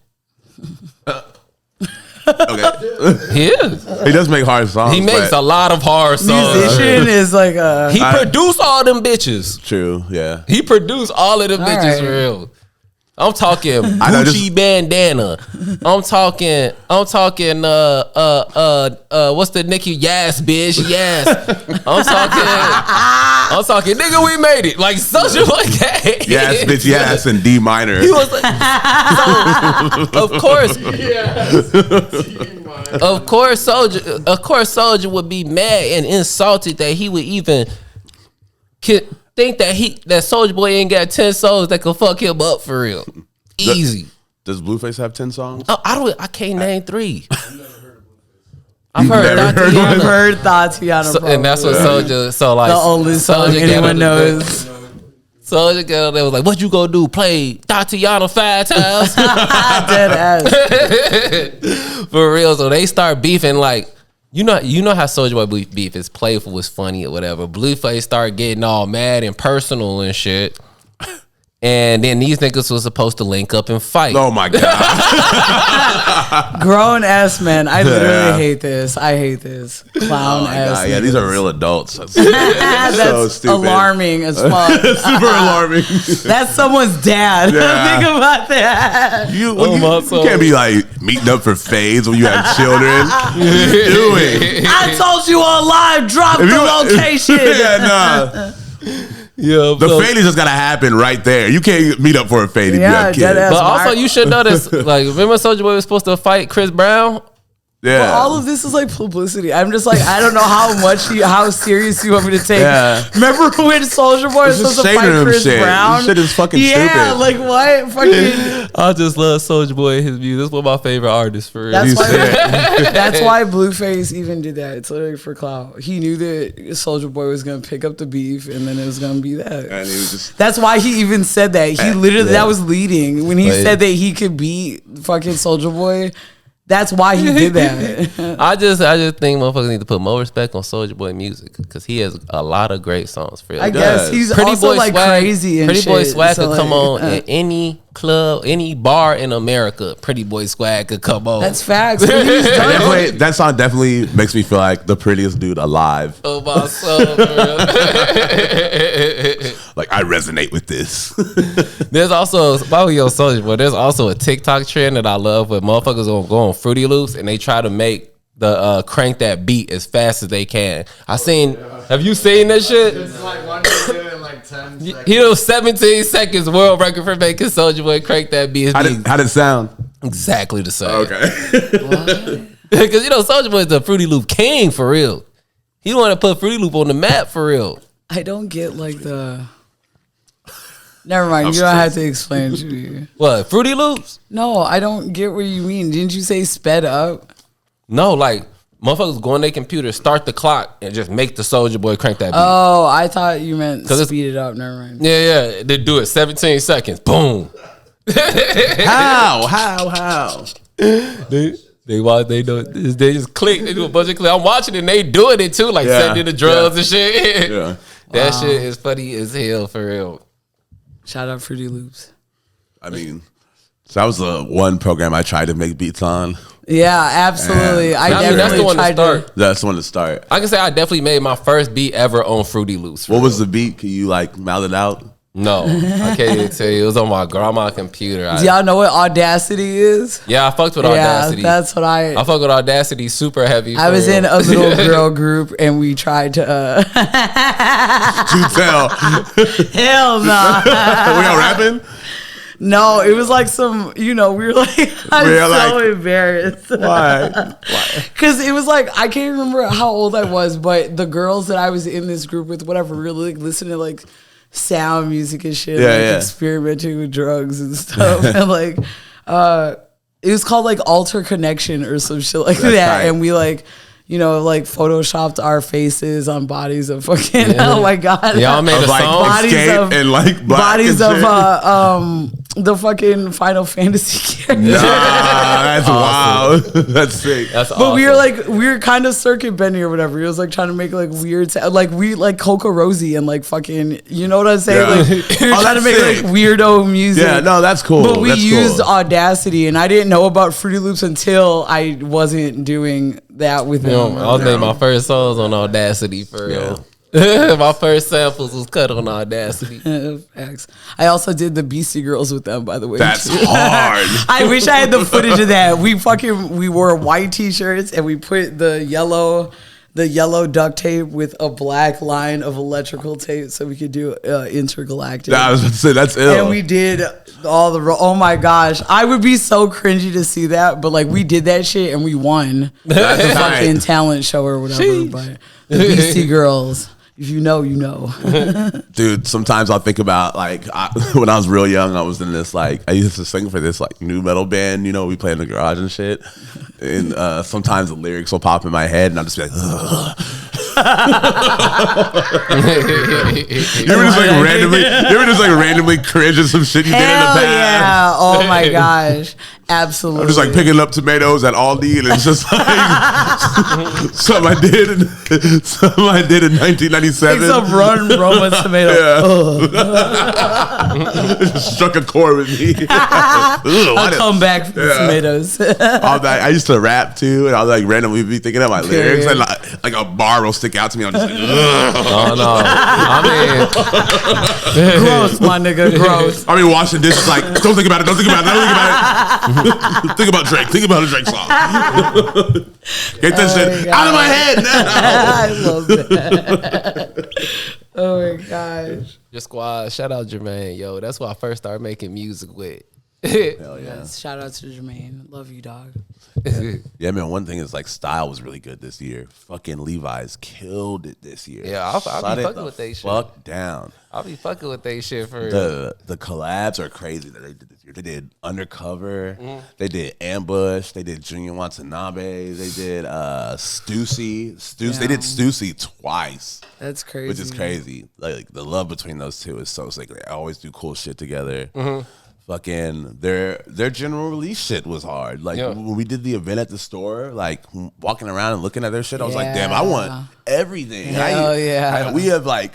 Speaker 3: Okay.
Speaker 1: He is.
Speaker 3: He does make hard songs.
Speaker 1: He makes
Speaker 3: but
Speaker 1: a lot of hard songs.
Speaker 2: musician is like a.
Speaker 1: He produced all them bitches.
Speaker 3: True, yeah.
Speaker 1: He produced all of them bitches
Speaker 2: right.
Speaker 1: for real. I'm talking
Speaker 3: I know,
Speaker 1: Gucci bandana. I'm talking what's the Nicki Yes bitch? Yes. I'm talking nigga, we made it. Like Soulja Boy.
Speaker 3: Yes, bitch, yes, and D minor.
Speaker 1: He was like, so, of course Soulja would be mad and insulted that he would even think that Soulja Boy ain't got 10 souls that could fuck him up for real. Easy.
Speaker 3: Does Blueface have 10 songs?
Speaker 1: Oh, I can't name 3. I've
Speaker 3: You've
Speaker 1: heard
Speaker 3: never
Speaker 1: Tatiana.
Speaker 2: I've heard Tatiana,
Speaker 1: So, and that's what Soulja. So like
Speaker 2: the only song
Speaker 1: Soulja
Speaker 2: anyone knows.
Speaker 1: Soulja got there was like, "What you gonna do? Play Tatiana 5 times?"
Speaker 2: Dead ass.
Speaker 1: For real. So they start beefing like. You know how Soulja Boy beef is playful, is funny or whatever. Blueface start getting all mad and personal and shit. And then these niggas was supposed to link up and fight.
Speaker 3: Oh my God.
Speaker 2: Grown ass men. I literally
Speaker 3: Yeah.
Speaker 2: hate this. I hate this. Clown ass.
Speaker 3: God, yeah, these are real adults. That's
Speaker 2: That's
Speaker 3: so stupid.
Speaker 2: alarming as fuck.
Speaker 3: Super alarming.
Speaker 2: That's someone's dad.
Speaker 3: Yeah.
Speaker 2: Think about that.
Speaker 3: You
Speaker 1: my
Speaker 3: you can't be like meeting up for fades when you have children. What are you doing?
Speaker 2: I told you on live, drop the location.
Speaker 3: Yeah, nah.
Speaker 1: Yeah,
Speaker 3: The fade is just gotta happen right there. You can't meet up for a fade if you
Speaker 2: Yeah,
Speaker 3: have
Speaker 2: dead
Speaker 3: kids.
Speaker 2: ass.
Speaker 1: but also you should know this. Like, remember Soulja Boy was supposed to fight Chris Brown?
Speaker 3: Yeah.
Speaker 2: But all of this is like publicity. I'm just like, I don't know how serious you want me to take.
Speaker 3: Yeah.
Speaker 2: Remember when Soulja Boy was
Speaker 3: It's just
Speaker 2: supposed to fight
Speaker 3: shading him
Speaker 2: Chris
Speaker 3: shit.
Speaker 2: Brown?
Speaker 3: This shit is fucking
Speaker 2: yeah,
Speaker 3: stupid.
Speaker 2: like what? Fucking.
Speaker 1: I just love Soulja Boy and his music. That's one of my favorite artists for real.
Speaker 2: That's why,
Speaker 3: said-
Speaker 2: that's why Blueface even did that. It's literally for clout. He knew that Soulja Boy was gonna pick up the beef, and then it was gonna be that.
Speaker 3: And he was just
Speaker 2: That's why he even said that. He literally that was leading when he said that he could beat fucking Soulja Boy. That's why he did that.
Speaker 1: I just think motherfuckers need to put more respect on Soulja Boy music because he has a lot of great songs for real.
Speaker 2: I guess he's
Speaker 1: Pretty
Speaker 2: also
Speaker 1: Boy
Speaker 2: like
Speaker 1: Swag,
Speaker 2: crazy and
Speaker 1: Pretty
Speaker 2: shit.
Speaker 1: Boy Swag
Speaker 2: So,
Speaker 1: could come
Speaker 2: like,
Speaker 1: on in any club, any bar in America. Pretty Boy Swag could come on.
Speaker 2: That's facts. What he's done.
Speaker 3: that song definitely makes me feel like the prettiest dude alive.
Speaker 1: Oh my soul, for real.
Speaker 3: Like I resonate with this.
Speaker 1: There's also, while we on Soulja Boy, there's also a TikTok trend that I love where motherfuckers gonna go on Fruity Loops and they try to make the crank that beat as fast as they can. Have you seen that shit?
Speaker 4: It's like one can do it in like 10 seconds.
Speaker 1: He was 17 seconds world record for making Soulja Boy crank that beat.
Speaker 3: How did it sound?
Speaker 1: Exactly the same.
Speaker 3: Okay.
Speaker 1: Because Soulja Boy is the Fruity Loop king for real. He want to put Fruity Loop on the map for real.
Speaker 2: I don't get like the. Never mind. You don't have to explain it to me.
Speaker 1: What, Fruity Loops?
Speaker 2: No, I don't get what you mean. Didn't you say sped up?
Speaker 1: No, like motherfuckers go on their computer, start the clock, and just make the Soulja Boy crank that beat.
Speaker 2: Oh, I thought you meant
Speaker 1: 'Cause
Speaker 2: speed it up. Never mind.
Speaker 1: Yeah. They do it 17 seconds. Boom.
Speaker 3: How?
Speaker 1: They just click. They do a bunch of clicks. I'm watching it and they doing it too, like
Speaker 3: Yeah,
Speaker 1: sending the drugs and shit.
Speaker 3: Yeah.
Speaker 1: That shit is funny as hell for real.
Speaker 2: Shout out Fruity Loops.
Speaker 3: I mean, so that was the one program I tried to make beats on.
Speaker 2: Yeah, absolutely.
Speaker 3: Yeah.
Speaker 2: I
Speaker 1: I mean,
Speaker 2: definitely
Speaker 1: that's the one to
Speaker 2: tried
Speaker 1: start.
Speaker 3: That's the one to start.
Speaker 1: I can say I definitely made my first beat ever on Fruity Loops.
Speaker 3: What was the beat? Can you like mouth it out?
Speaker 1: No, I can't even tell you. It was on my grandma's computer.
Speaker 2: Do y'all know what Audacity is?
Speaker 1: Yeah, I fucked with
Speaker 2: Yeah,
Speaker 1: Audacity.
Speaker 2: that's what
Speaker 1: I fuck with Audacity super heavy.
Speaker 2: I
Speaker 1: for
Speaker 2: was
Speaker 1: real.
Speaker 2: in a little girl group and we tried to.
Speaker 3: Do tell.
Speaker 2: Hell no.
Speaker 3: We all rapping?
Speaker 2: No, it was like some. We were like, I'm
Speaker 3: We're
Speaker 2: so
Speaker 3: like-
Speaker 2: embarrassed.
Speaker 3: Why?
Speaker 2: Because it was like I can't remember how old I was, but the girls that I was in this group with, whatever, really like listening to like sound music and shit,
Speaker 3: Yeah,
Speaker 2: like
Speaker 3: yeah.
Speaker 2: experimenting with drugs and stuff, and like it was called like Alter Connection or some shit like
Speaker 3: That's
Speaker 2: that,
Speaker 3: tight.
Speaker 2: and we like. Like photoshopped our faces on bodies of fucking. Oh my god!
Speaker 1: Y'all made a
Speaker 3: Of like
Speaker 1: song.
Speaker 2: Bodies
Speaker 3: Escape
Speaker 2: of-
Speaker 3: and like black
Speaker 2: bodies
Speaker 3: and
Speaker 2: of
Speaker 3: shit.
Speaker 2: the fucking Final Fantasy characters.
Speaker 3: That's wild. That's sick.
Speaker 1: That's
Speaker 2: But
Speaker 1: awesome.
Speaker 2: we were kind of circuit bending or whatever. It was like trying to make like weird, like we like Coco Rosie and like fucking, you know what I'm saying?
Speaker 3: Yeah.
Speaker 2: Like we were trying to
Speaker 3: that's
Speaker 2: make
Speaker 3: sick.
Speaker 2: like weirdo music.
Speaker 3: Yeah, no, that's cool.
Speaker 2: But we
Speaker 3: That's
Speaker 2: used
Speaker 3: cool.
Speaker 2: Audacity, and I didn't know about Fruity Loops until I wasn't doing that with them.
Speaker 1: I made my first songs on Audacity for real. My first samples was cut on Audacity.
Speaker 2: Facts. I also did the Beastie Girls with them, by the way.
Speaker 3: That's
Speaker 2: too.
Speaker 3: hard.
Speaker 2: I wish I had the footage of that. We wore white t-shirts and we put the yellow duct tape with a black line of electrical tape so we could do intergalactic.
Speaker 3: I was about to say, that's ill.
Speaker 2: And we did all the oh my gosh, I would be so cringy to see that, but like we did that shit and we won
Speaker 3: That's
Speaker 2: the
Speaker 3: tight.
Speaker 2: fucking talent show or whatever.
Speaker 1: Sheesh.
Speaker 2: But the Beastie Girls, if you know, you know.
Speaker 3: Dude, sometimes I'll think about like when I was real young, I was in this like I used to sing for this like new metal band. We play in the garage and shit. And sometimes the lyrics will pop in my head, and I'll just be like, ugh. You ever just like randomly cringe at some shit you did in the
Speaker 2: Hell
Speaker 3: past?
Speaker 2: yeah! Oh my gosh, absolutely.
Speaker 3: I'm just like picking up tomatoes at Aldi, and it's just like something I did in 1997.
Speaker 2: Take some Roma tomato.
Speaker 3: Just struck a chord with me. Ugh,
Speaker 2: I'll come back for the tomatoes.
Speaker 3: I used to rap too, and I'll like randomly be thinking of my lyrics,
Speaker 2: Period.
Speaker 3: and like a bar will stick out to me. I'm just like, ugh.
Speaker 1: Oh no! I
Speaker 2: Gross, my nigga, gross.
Speaker 3: I mean, washing dishes, like, don't think about it, don't think about it, don't think about it. Think about Drake, think about a Drake song. Get this shit out of my head now.
Speaker 2: I love that. Oh my gosh.
Speaker 1: Your squad, shout out Jermaine, yo. That's why I first started making music with.
Speaker 3: Hell yeah.
Speaker 2: Yes, shout out to Jermaine. Love you, dog.
Speaker 3: Yeah, man. One thing is like style was really good this year. Fucking Levi's killed it this year.
Speaker 1: Yeah, I'll
Speaker 3: Shut
Speaker 1: be
Speaker 3: it
Speaker 1: fucking
Speaker 3: the
Speaker 1: with they shit.
Speaker 3: fuck down.
Speaker 1: I'll be fucking with they shit for real.
Speaker 3: The collabs are crazy that they did this year. They did Undercover. They did Ambush. They did Junior Watanabe. They did Stussy. They did Stussy twice.
Speaker 2: That's crazy.
Speaker 3: Which is crazy. Like the love between those two is so sick. They always do cool shit together. Fucking their general release shit was hard. Like when we did the event at the store, like walking around and looking at their shit, I was like, damn, I want everything.
Speaker 2: Hell yeah.
Speaker 3: We have like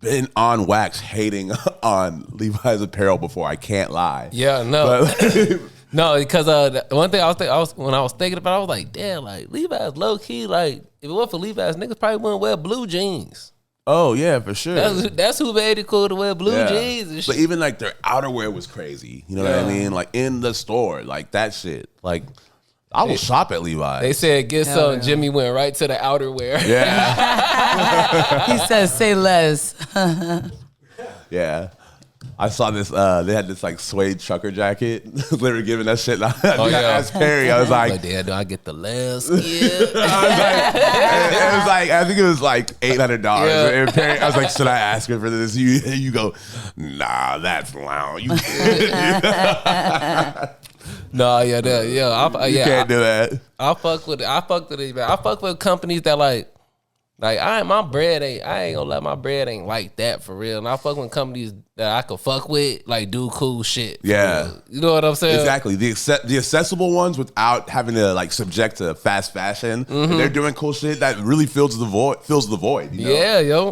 Speaker 3: been on wax hating on Levi's apparel before. I can't lie.
Speaker 1: Yeah, no.
Speaker 3: But,
Speaker 1: No, because one thing when I was thinking about it, I was like, damn, like Levi's low key, like if it wasn't for Levi's, niggas probably wouldn't wear blue jeans.
Speaker 3: oh yeah, for sure.
Speaker 1: That's who made it cool to wear blue jeans and shit.
Speaker 3: But even like their outerwear was crazy. You know what I mean? Like in the store, like that shit. Like I will shop at Levi's.
Speaker 1: They said get
Speaker 2: Hell
Speaker 1: some.
Speaker 2: yeah.
Speaker 1: Jimmy went right to the outerwear.
Speaker 3: Yeah,
Speaker 2: He says, say less.
Speaker 3: yeah. I saw this. They had this like suede trucker jacket. They were giving that shit. I asked Perry. I was like,
Speaker 1: Like, Dad, do I get the last skin?
Speaker 3: it was like I think it was like $800.
Speaker 1: Yeah.
Speaker 3: And Perry, I was like, should I ask her for this? You go, nah, that's loud. You
Speaker 1: No, yeah,
Speaker 3: you can't do that.
Speaker 1: I fuck with it. I fuck with it, man. I fuck with companies that like my bread ain't. I ain't gonna let my bread ain't like that for real. And I fuck with companies that I can fuck with, like do cool shit.
Speaker 3: Yeah.
Speaker 1: real. You know what I'm saying?
Speaker 3: Exactly. The accessible ones without having to like subject to fast fashion. And they're doing cool shit that really fills the void. You know?
Speaker 1: Yeah, yo.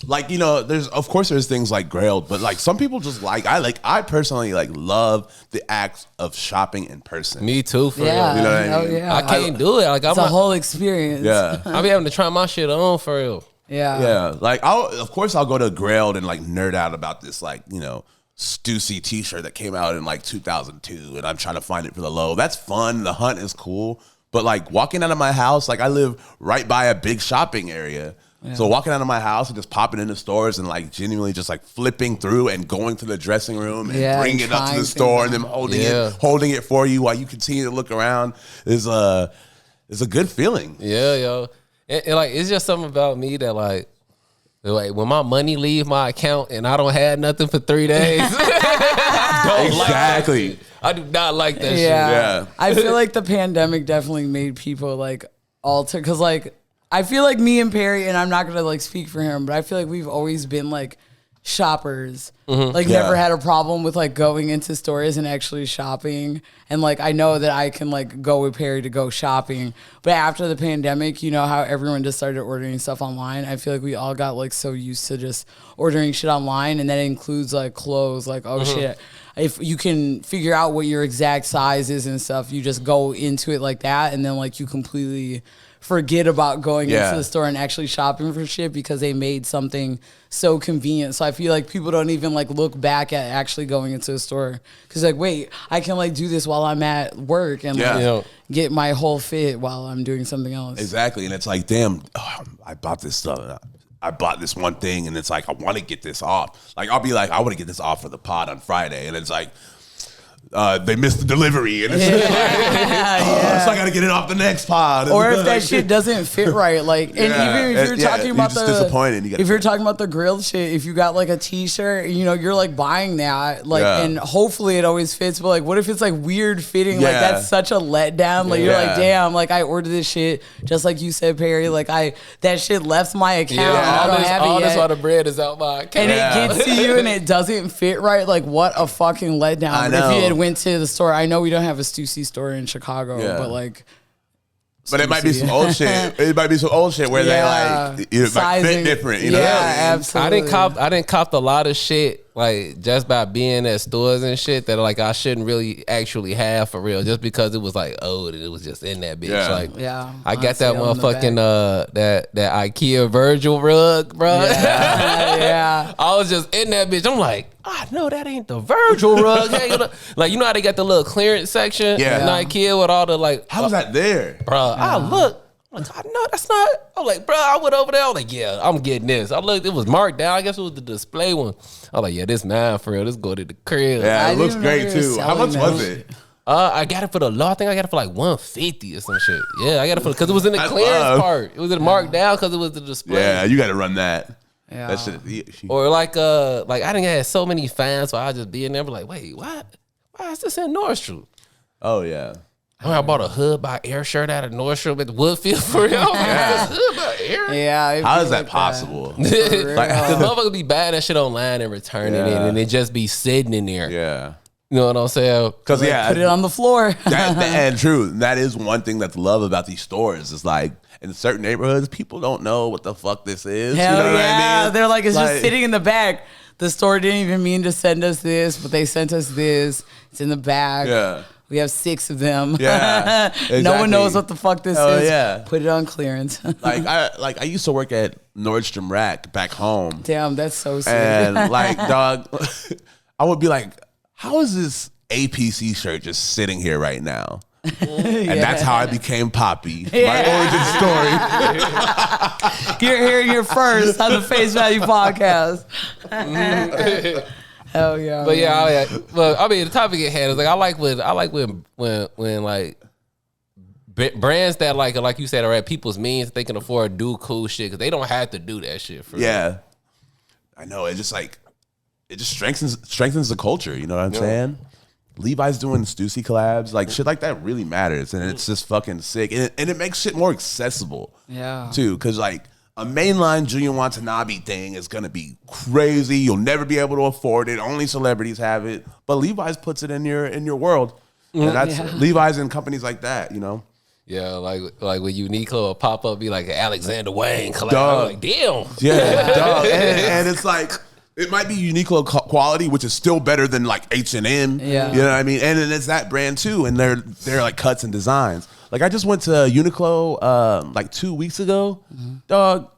Speaker 3: Like, you know, there's things like Grailed, but like some people just I personally like love the act of shopping in person.
Speaker 1: Me too, for
Speaker 2: Yeah.
Speaker 1: real.
Speaker 3: You know what I
Speaker 2: Hell
Speaker 3: mean?
Speaker 2: yeah.
Speaker 1: I can't do it. Like
Speaker 2: It's a whole experience.
Speaker 3: Yeah.
Speaker 1: I be having to try my shit on for real.
Speaker 2: Yeah.
Speaker 3: Yeah. Like I'll go to Grailed and like nerd out about this like, you know, Stussy t-shirt that came out in like 2002 and I'm trying to find it for the low. That's fun. The hunt is cool. But like walking out of my house, like I live right by a big shopping area. Yeah. So walking out of my house and just popping into stores and like genuinely just like flipping through and going to the dressing room and bringing it up to the store and then holding it for you while you continue to look around is a good feeling.
Speaker 1: Yeah, yo. And like it's just something about me that like when my money leave my account and I don't have nothing for 3 days.
Speaker 3: Exactly.
Speaker 1: I do not like that shit.
Speaker 3: Yeah.
Speaker 2: I feel like the pandemic definitely made people like alter, because like I feel like me and Perry, and I'm not gonna like speak for him, but I feel like we've always been like shoppers. Like never had a problem with like going into stores and actually shopping. And like I know that I can like go with Perry to go shopping. But after the pandemic, you know how everyone just started ordering stuff online. I feel like we all got like so used to just ordering shit online, and that includes like clothes. Like shit, if you can figure out what your exact size is and stuff, you just go into it like that, and then like you completely forget about going into the store and actually shopping for shit because they made something so convenient. So I feel like people don't even like look back at actually going into a store because like, wait, I can like do this while I'm at work and like get my whole fit while I'm doing something else.
Speaker 3: Exactly. And it's like, damn, I bought this stuff. I bought this one thing and it's like, I want to get this off. Like, I'll be like, I want to get this off for the pod on Friday. And it's like, they missed the delivery, and it's so I gotta get it off the next pod.
Speaker 2: Or if that shit doesn't fit right, like, and even if you're talking about
Speaker 3: you're just disappointed.
Speaker 2: If you're talking about the grilled shit, if you got like a t-shirt, you know, you're like buying that, like, and hopefully it always fits. But like, what if it's like weird fitting? Like, that's such a letdown. Like, you're like, damn, like I ordered this shit just like you said, Perry. Like that shit left my account. I don't have it
Speaker 1: this
Speaker 2: yet.
Speaker 1: why the bread is out my account.
Speaker 2: And it gets to you and it doesn't fit right. Like, what a fucking letdown.
Speaker 3: I
Speaker 2: If
Speaker 3: know.
Speaker 2: you had went to the store, I know we don't have a Stussy store in Chicago, but like,
Speaker 3: but it might be some old shit. It might be some old shit where they like it might fit different. You know?
Speaker 2: Absolutely.
Speaker 1: I didn't cop a lot of shit like just by being at stores and shit that like I shouldn't really actually have for real, just because it was like old and it was just in that bitch. Like I got that motherfucking that IKEA Virgil rug, bro.
Speaker 2: Yeah.
Speaker 1: I was just in that bitch. I'm like, I know that ain't the Virgil rug. Like, you know how they got the little clearance section in IKEA with all the like.
Speaker 3: How was that there,
Speaker 1: bro? I look. I'm like, no, that's not. I'm like, bro, I went over there. I'm like, yeah, I'm getting this. I looked, it was marked down. I guess it was the display one. I'm like, yeah, this mine for real. Let's go to the crib.
Speaker 3: Yeah,
Speaker 2: I
Speaker 3: it looks
Speaker 2: didn't know
Speaker 3: great
Speaker 2: they were
Speaker 3: too. How much
Speaker 2: selling
Speaker 3: was
Speaker 2: that.
Speaker 3: it?
Speaker 1: I got it for the low. I think I got it for like 150 or some shit. Yeah, I got it for because it was in the
Speaker 3: That's
Speaker 1: clearance
Speaker 3: love.
Speaker 1: part. It was in marked down because it was the display.
Speaker 3: Yeah, you got to run that.
Speaker 2: Yeah.
Speaker 3: That shit.
Speaker 1: Or like I didn't have so many fans, so I just be in there, be like, wait, what? Why is this in Nordstrom?
Speaker 3: Oh yeah.
Speaker 1: I bought a hood by Air shirt out of Nordstrom at the Woodfield for real. Yeah. Hood by Air.
Speaker 2: Yeah. it'd
Speaker 3: How
Speaker 2: be
Speaker 3: is that
Speaker 2: like
Speaker 3: possible?
Speaker 1: Like, the motherfucker be buying that shit online and returning it,
Speaker 3: Yeah.
Speaker 1: and it just be sitting in there.
Speaker 3: Yeah.
Speaker 1: You know what I'm saying?
Speaker 3: Because
Speaker 2: Put it on the floor.
Speaker 3: and true, that is one thing that's love about these stores. It's like in certain neighborhoods, people don't know what the fuck this is.
Speaker 2: Hell
Speaker 3: you know what
Speaker 2: yeah.
Speaker 3: I mean?
Speaker 2: They're like, it's just sitting in the bag. The store didn't even mean to send us this, but they sent us this. It's in the bag.
Speaker 3: Yeah.
Speaker 2: We have 6 of them.
Speaker 3: Yeah,
Speaker 2: No one
Speaker 3: exactly.
Speaker 2: knows what the fuck this
Speaker 3: Oh,
Speaker 2: is.
Speaker 3: yeah.
Speaker 2: Put it on clearance.
Speaker 3: I used to work at Nordstrom Rack back home,
Speaker 2: Damn, that's so sick.
Speaker 3: and like dog, I would be like, how is this APC shirt just sitting here right now? And that's how I became Poppy. My origin story.
Speaker 2: You're hearing it first on the Face Value podcast. Hell yeah.
Speaker 1: But yeah, I mean, the topic it had is like I like when like brands that like you said are at people's means, they can afford to do cool shit because they don't have to do that shit for real.
Speaker 3: Yeah, I know. It just strengthens the culture. You know what I'm saying? Levi's doing Stussy collabs, like shit like that really matters, and it's just fucking sick, and it makes shit more accessible.
Speaker 2: Yeah.
Speaker 3: too, because like a mainline Junior Watanabe thing is gonna be crazy. You'll never be able to afford it. Only celebrities have it, but Levi's puts it in your world, and that's Levi's and companies like that. You know.
Speaker 1: Yeah, like when Uniqlo will pop up, be like an Alexander Wang collab.
Speaker 3: Dog.
Speaker 1: I'm like, damn.
Speaker 3: Yeah, dog. And it's like it might be Uniqlo quality, which is still better than like H&M.
Speaker 2: Yeah.
Speaker 3: You know what I mean? And then it's that brand too, and they're like cuts and designs. Like I just went to Uniqlo like 2 weeks ago. Dog,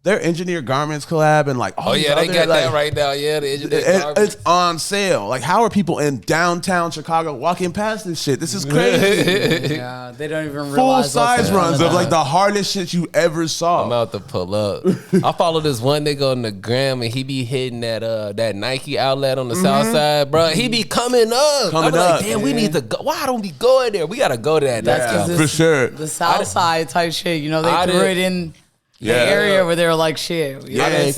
Speaker 3: their engineered garments collab and like
Speaker 1: Oh yeah, they got that right now. Yeah, the engineered garments.
Speaker 3: it's on sale. Like how are people in downtown Chicago walking past this shit? This is crazy.
Speaker 2: Yeah, they don't even
Speaker 3: Full
Speaker 2: realize
Speaker 3: size runs of like the hardest shit you ever saw.
Speaker 1: I'm out to pull up. I follow this one nigga on the gram and he be hitting that Nike outlet on the south side, bro. He be coming up.
Speaker 3: Coming
Speaker 1: I'm like,
Speaker 3: up.
Speaker 1: damn, we need to go. Why don't we go there? We gotta go to that.
Speaker 2: That's
Speaker 1: Nike.
Speaker 2: 'cause
Speaker 3: for sure.
Speaker 2: the South Side type shit. You know,
Speaker 1: I
Speaker 2: they threw
Speaker 1: did-
Speaker 2: it in the
Speaker 3: Yeah.
Speaker 2: area where they were like, shit.
Speaker 3: Yeah.
Speaker 1: I didn't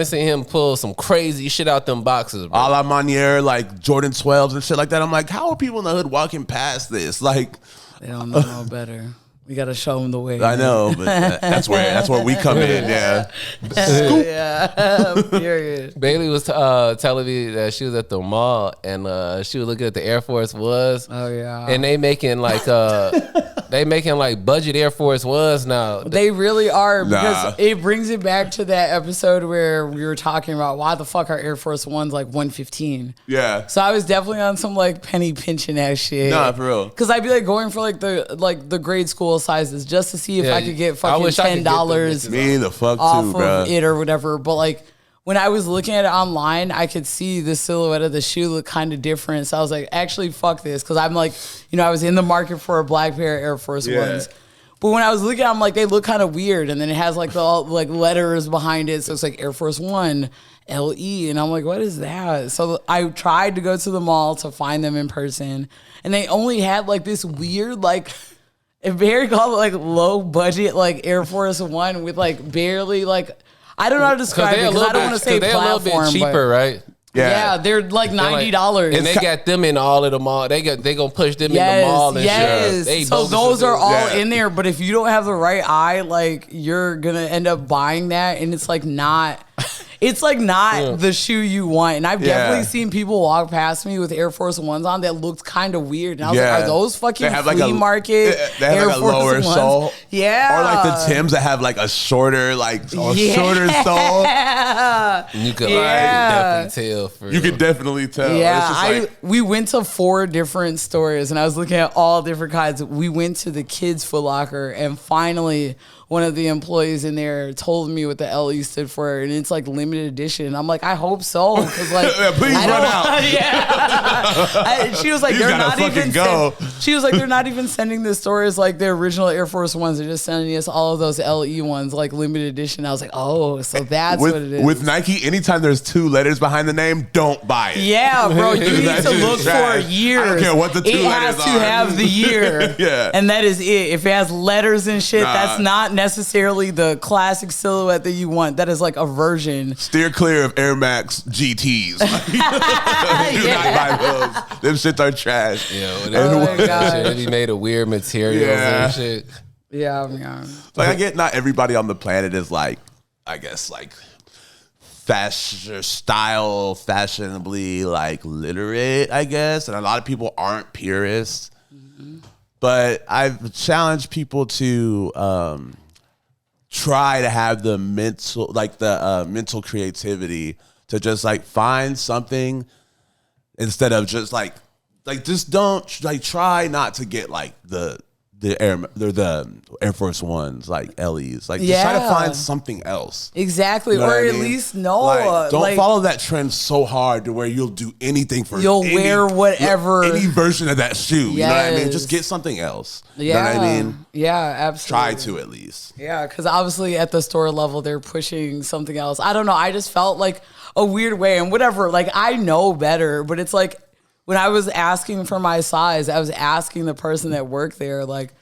Speaker 1: see him pull some crazy shit out them boxes, bro.
Speaker 3: A la Manier, like Jordan 12s and shit like that. I'm like, how are people in the hood walking past this? Like,
Speaker 2: They don't know no better. We got to show them the way.
Speaker 3: I know, but that's where we come in. Yeah.
Speaker 2: Yeah. Period.
Speaker 1: Bailey was telling me that she was at the mall and she was looking at the Air Force Ones.
Speaker 2: Oh, yeah.
Speaker 1: And they making like budget Air Force Ones now.
Speaker 2: They really are, because
Speaker 3: Nah.
Speaker 2: it brings it back to that episode where we were talking about why the fuck are Air Force Ones like 115.
Speaker 3: Yeah.
Speaker 2: So I was definitely on some like penny pinching ass shit.
Speaker 3: Nah, for real.
Speaker 2: Because I'd be like going for like the grade school sizes just to see if
Speaker 1: Yeah,
Speaker 2: I could get
Speaker 1: I
Speaker 2: fucking
Speaker 1: wish I could get them
Speaker 2: $10
Speaker 1: bitches.
Speaker 3: Me the fuck
Speaker 2: off
Speaker 3: too,
Speaker 2: of
Speaker 3: bro.
Speaker 2: it or whatever. But like when I was looking at it online, I could see the silhouette of the shoe look kind of different. So I was like, actually, fuck this. Because I'm like, you know, I was in the market for a black pair of Air Force Ones. But when I was looking, I'm like, they look kind of weird. And then it has like the like letters behind it. So it's like Air Force One, LE. And I'm like, what is that? So I tried to go to the mall to find them in person. And they only had like this weird, like, very called it like low budget, like Air Force One with like barely like, I don't know how to describe it because I don't want to say
Speaker 1: they're
Speaker 2: platform.
Speaker 1: a little bit cheaper,
Speaker 2: but
Speaker 1: right?
Speaker 2: yeah, they're like $90.
Speaker 1: And they got them in all of the mall. They gonna push them in the
Speaker 2: Yes,
Speaker 1: mall and
Speaker 2: yes.
Speaker 1: shit. They
Speaker 2: So
Speaker 1: bogus
Speaker 2: those
Speaker 1: as
Speaker 2: are
Speaker 1: hell.
Speaker 2: all
Speaker 3: Yeah.
Speaker 2: in there. But if you don't have the right eye, like you're gonna end up buying that, and it's like not. It's like not the shoe you want. And I've definitely seen people walk past me with Air Force Ones on that looked kind of weird. And I was like, are those fucking
Speaker 3: They have
Speaker 2: flea
Speaker 3: like
Speaker 2: market
Speaker 3: they have
Speaker 2: Air
Speaker 3: like a
Speaker 2: Force
Speaker 3: lower
Speaker 2: Ones?
Speaker 3: sole.
Speaker 2: Yeah.
Speaker 3: Or like the Timbs that have like a shorter, shorter sole.
Speaker 1: You could
Speaker 2: Yeah.
Speaker 1: definitely tell. For
Speaker 3: You could definitely tell.
Speaker 2: Yeah,
Speaker 3: It's just like,
Speaker 2: we went to 4 different stores and I was looking at all different kinds. We went to the kids' Foot Locker and finally one of the employees in there told me what the LE stood for, and it's like limited limited edition. I'm like, I hope so, because like,
Speaker 3: Please
Speaker 2: I
Speaker 3: run
Speaker 2: don't-
Speaker 3: out.
Speaker 2: Yeah. She was like,
Speaker 3: You
Speaker 2: they're
Speaker 3: gotta
Speaker 2: not even.
Speaker 3: fucking go.
Speaker 2: She was like, they're not even sending the stores like the original Air Force Ones. They're just sending us all of those LE ones, like limited edition. I was like, oh, so that's what it is.
Speaker 3: With Nike, anytime there's 2 letters behind the name, don't buy it.
Speaker 2: Yeah, bro, you need
Speaker 3: That
Speaker 2: to
Speaker 3: shit is
Speaker 2: look
Speaker 3: trash.
Speaker 2: for years.
Speaker 3: I don't care what the 2
Speaker 2: it
Speaker 3: letters
Speaker 2: has to
Speaker 3: are.
Speaker 2: have the year.
Speaker 3: Yeah.
Speaker 2: And that is it. If it has letters and shit,
Speaker 3: Nah.
Speaker 2: that's not necessarily the classic silhouette that you want. That is like a version.
Speaker 3: Steer clear of Air Max GTs. Do not buy those. Them shits are trash.
Speaker 1: Yeah,
Speaker 2: Oh my God.
Speaker 1: shit, they be made of weird materials
Speaker 3: Yeah.
Speaker 1: and shit.
Speaker 2: Yeah, yeah.
Speaker 3: Like, I get not everybody on the planet is like, I guess, like fashionably like literate, I guess. And a lot of people aren't purists. But I've challenged people to try to have the mental creativity to just like find something instead of just like just don't like try not to get like the Air Force Ones like LEs. Like just try to
Speaker 2: Yeah.
Speaker 3: find something else.
Speaker 2: Exactly.
Speaker 3: You know
Speaker 2: Or
Speaker 3: what I
Speaker 2: at
Speaker 3: mean?
Speaker 2: least know.
Speaker 3: Like, don't
Speaker 2: like,
Speaker 3: follow that trend so hard to where you'll do anything for
Speaker 2: You'll wear whatever.
Speaker 3: any version of that shoe. You know what I mean?
Speaker 2: Yes.
Speaker 3: Just get something else.
Speaker 2: Yeah.
Speaker 3: You know what I mean?
Speaker 2: Yeah, absolutely.
Speaker 3: Try to at least.
Speaker 2: Yeah, because obviously at the store level, they're pushing something else. I don't know. I just felt like a weird way and whatever. Like, I know better, but it's like when I was asking for my size, I was asking the person that worked there, like,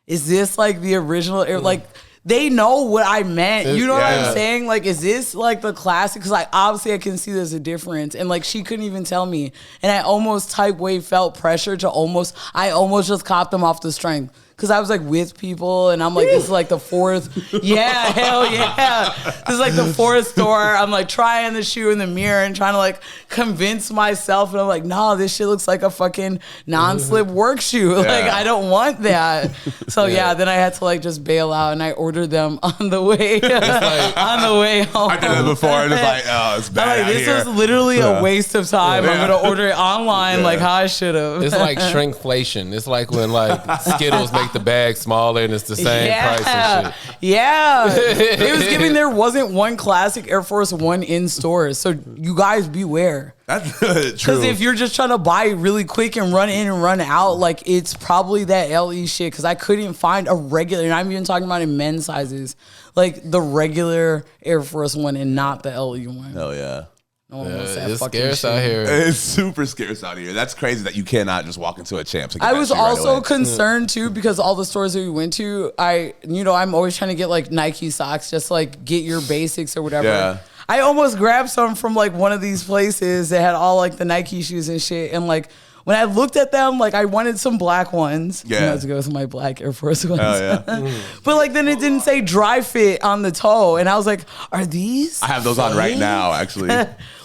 Speaker 2: is this like the original? Like, they know what I meant. You know what
Speaker 3: Yeah.
Speaker 2: I'm saying? Like, is this like the classic? Because like, obviously I can see there's a difference. And like, she couldn't even tell me. And I almost type way felt pressure to I almost just copped them off the strength. Because I was like with people and I'm like, this is like the 4th. Yeah, hell yeah. This is like the 4th store. I'm like trying the shoe in the mirror and trying to like convince myself. And I'm like, no, this shit looks like a fucking non-slip work shoe. Like, I don't want that. So yeah, then I had to like just bail out and I ordered them on the way on the way home.
Speaker 3: I did it before and it's like, oh, it's bad
Speaker 2: I'm like,
Speaker 3: out
Speaker 2: this
Speaker 3: here.
Speaker 2: was literally
Speaker 3: Yeah.
Speaker 2: a waste of time. I'm
Speaker 3: Yeah.
Speaker 2: gonna order it online like how I should have.
Speaker 1: It's like shrinkflation. It's like when like Skittles make the bag smaller and it's the same price and shit.
Speaker 2: Yeah. It was giving there wasn't one classic Air Force One in stores. So you guys beware.
Speaker 3: That's true.
Speaker 2: Because if you're just trying to buy it really quick and run in and run out, like it's probably that LE shit. Because I couldn't find a regular, and I'm even talking about in men's sizes, like the regular Air Force One and not the LE one.
Speaker 3: Hell yeah.
Speaker 2: No one wants that
Speaker 1: It's
Speaker 2: fucking
Speaker 1: scarce
Speaker 2: shit.
Speaker 1: out here.
Speaker 3: It's super scarce out here. That's crazy that you cannot just walk into a Champs. And get
Speaker 2: I
Speaker 3: that
Speaker 2: was
Speaker 3: shoe right
Speaker 2: also
Speaker 3: away.
Speaker 2: concerned too because all the stores that we went to, I'm always trying to get like Nike socks, just like get your basics or whatever.
Speaker 3: Yeah.
Speaker 2: I almost grabbed some from like one of these places that had all like the Nike shoes and shit. And like when I looked at them, like I wanted some black ones.
Speaker 3: Yeah.
Speaker 2: You know, to go with my black Air Force ones.
Speaker 3: Oh, yeah.
Speaker 2: But like then it didn't say dry fit on the toe. And I was like, are these?
Speaker 3: I have those on right
Speaker 2: fake?
Speaker 3: now, actually.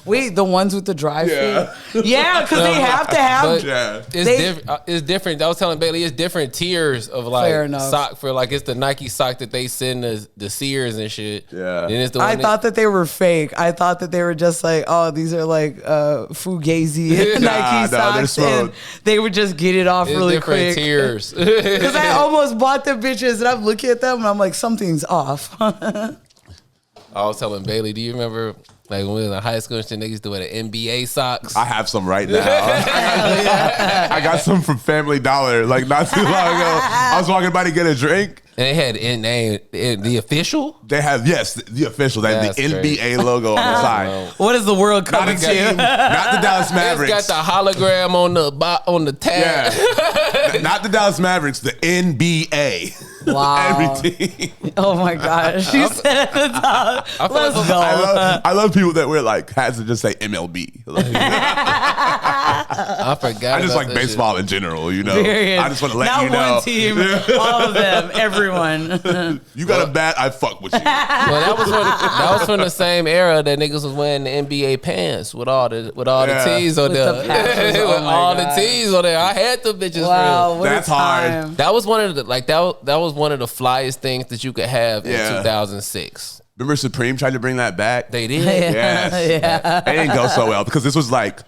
Speaker 2: Wait, the ones with the dry
Speaker 3: Yeah.
Speaker 2: fit? Yeah, because they have to have.
Speaker 1: But
Speaker 3: Yeah.
Speaker 1: it's different. I was telling Bailey, it's different tiers of like
Speaker 2: Fair enough.
Speaker 1: sock for like it's the Nike sock that they send the Sears and shit.
Speaker 3: Yeah.
Speaker 1: Then it's the
Speaker 2: I
Speaker 1: one
Speaker 2: thought that they were fake. I thought that they were just like, oh, these are like Fugazi Nike
Speaker 3: they're
Speaker 2: socks, and
Speaker 3: smooth.
Speaker 2: they would just get it off
Speaker 1: it's
Speaker 2: really
Speaker 1: different
Speaker 2: quick.
Speaker 1: tiers.
Speaker 2: Because I almost bought the bitches, and I'm looking at them, and I'm like, something's off.
Speaker 1: I was telling Bailey, do you remember like when we was in high school and shit, niggas used to wear the NBA socks?
Speaker 3: I have some right now. I got some from Family Dollar like not too long ago. I was walking by to get a drink.
Speaker 1: And they had in name the official.
Speaker 3: They have, yes, the official. They have
Speaker 1: That's
Speaker 3: the NBA
Speaker 1: crazy.
Speaker 3: logo on the side.
Speaker 2: What is the world
Speaker 3: Not
Speaker 2: coming
Speaker 3: a team,
Speaker 2: to?
Speaker 3: not the Dallas
Speaker 1: It's
Speaker 3: Mavericks.
Speaker 1: got the hologram on the tab.
Speaker 3: Yeah. Not the Dallas Mavericks, the NBA.
Speaker 2: Wow.
Speaker 3: Every team.
Speaker 2: Oh my gosh. You said at the top.
Speaker 1: feel
Speaker 2: Let's
Speaker 1: like
Speaker 2: go.
Speaker 3: I love people that wear like hats that just say MLB. Like,
Speaker 1: I forgot.
Speaker 3: I just
Speaker 1: about
Speaker 3: like
Speaker 1: that
Speaker 3: baseball in general, you know.
Speaker 2: Period.
Speaker 3: I just want to let
Speaker 2: Not
Speaker 3: you know.
Speaker 2: one team, all of them, everyone.
Speaker 3: You got a bat, I fuck with you.
Speaker 1: Shit. Well, that was from the same era that niggas was wearing the NBA pants with all the
Speaker 3: Yeah.
Speaker 1: T's on
Speaker 2: With
Speaker 1: there.
Speaker 2: the patches, oh
Speaker 1: With
Speaker 2: my
Speaker 1: all
Speaker 2: God.
Speaker 1: the T's on there. I had the bitches.
Speaker 2: Wow,
Speaker 1: For
Speaker 2: what
Speaker 3: That's
Speaker 2: a
Speaker 3: hard.
Speaker 2: time.
Speaker 1: that was one of the that was one of the flyest things that you could have
Speaker 3: Yeah.
Speaker 1: in 2006.
Speaker 3: Remember Supreme tried to bring that back?
Speaker 1: They did.
Speaker 3: Yes.
Speaker 2: Yeah.
Speaker 3: It didn't go so well because this was like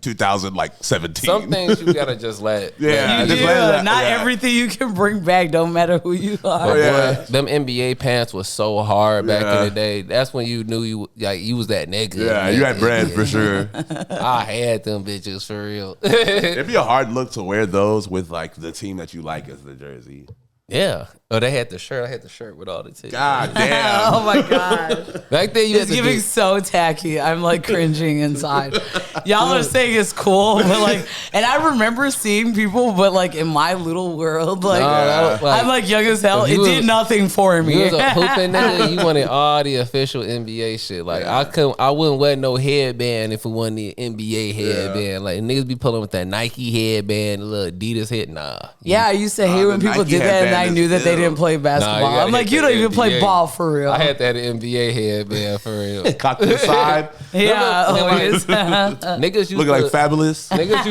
Speaker 3: 2017.
Speaker 1: Some things you gotta just let.
Speaker 3: Yeah,
Speaker 2: You
Speaker 3: just
Speaker 2: do.
Speaker 3: let it-
Speaker 2: Not
Speaker 3: yeah.
Speaker 2: everything you can bring back, don't matter who you are.
Speaker 1: But
Speaker 3: yeah.
Speaker 1: boy, them NBA pants was so hard back
Speaker 3: Yeah.
Speaker 1: in the day. That's when you knew you was that nigga.
Speaker 3: Yeah, you had bread for sure.
Speaker 1: I had them bitches for real.
Speaker 3: It'd be a hard look to wear those with like the team that you like as the jersey.
Speaker 1: Yeah. Oh, they had the shirt. I had the shirt with all the teeth.
Speaker 3: God damn.
Speaker 2: Oh my gosh.
Speaker 1: Back then, you
Speaker 2: It's
Speaker 1: had to
Speaker 2: giving
Speaker 1: do,
Speaker 2: so tacky. I'm like cringing inside. Y'all are saying it's cool, but like, and I remember seeing people, but like in my little world, like,
Speaker 1: that was like-
Speaker 2: I'm like young as hell.
Speaker 1: If
Speaker 2: It
Speaker 1: you was-
Speaker 2: did nothing for me.
Speaker 1: you was a hooping nigga. You wanted all the official NBA shit. Like I wouldn't wear no headband if it wasn't the NBA headband. Like niggas be pulling with that Nike headband, the little Adidas head. Nah.
Speaker 2: Yeah, I used to hate when
Speaker 3: the
Speaker 2: people
Speaker 3: Nike
Speaker 2: did that, and I
Speaker 3: headband
Speaker 2: knew
Speaker 3: is
Speaker 2: that they
Speaker 3: ill.
Speaker 2: didn't play basketball.
Speaker 1: gotta
Speaker 2: I'm like,
Speaker 1: hit
Speaker 2: you
Speaker 1: the
Speaker 2: don't even play
Speaker 1: NBA.
Speaker 2: ball for real.
Speaker 1: I had that NBA headband for real.
Speaker 3: Cock to the side,
Speaker 2: yeah, always.
Speaker 1: Niggas used
Speaker 3: looking
Speaker 1: to
Speaker 3: like fabulous.
Speaker 1: niggas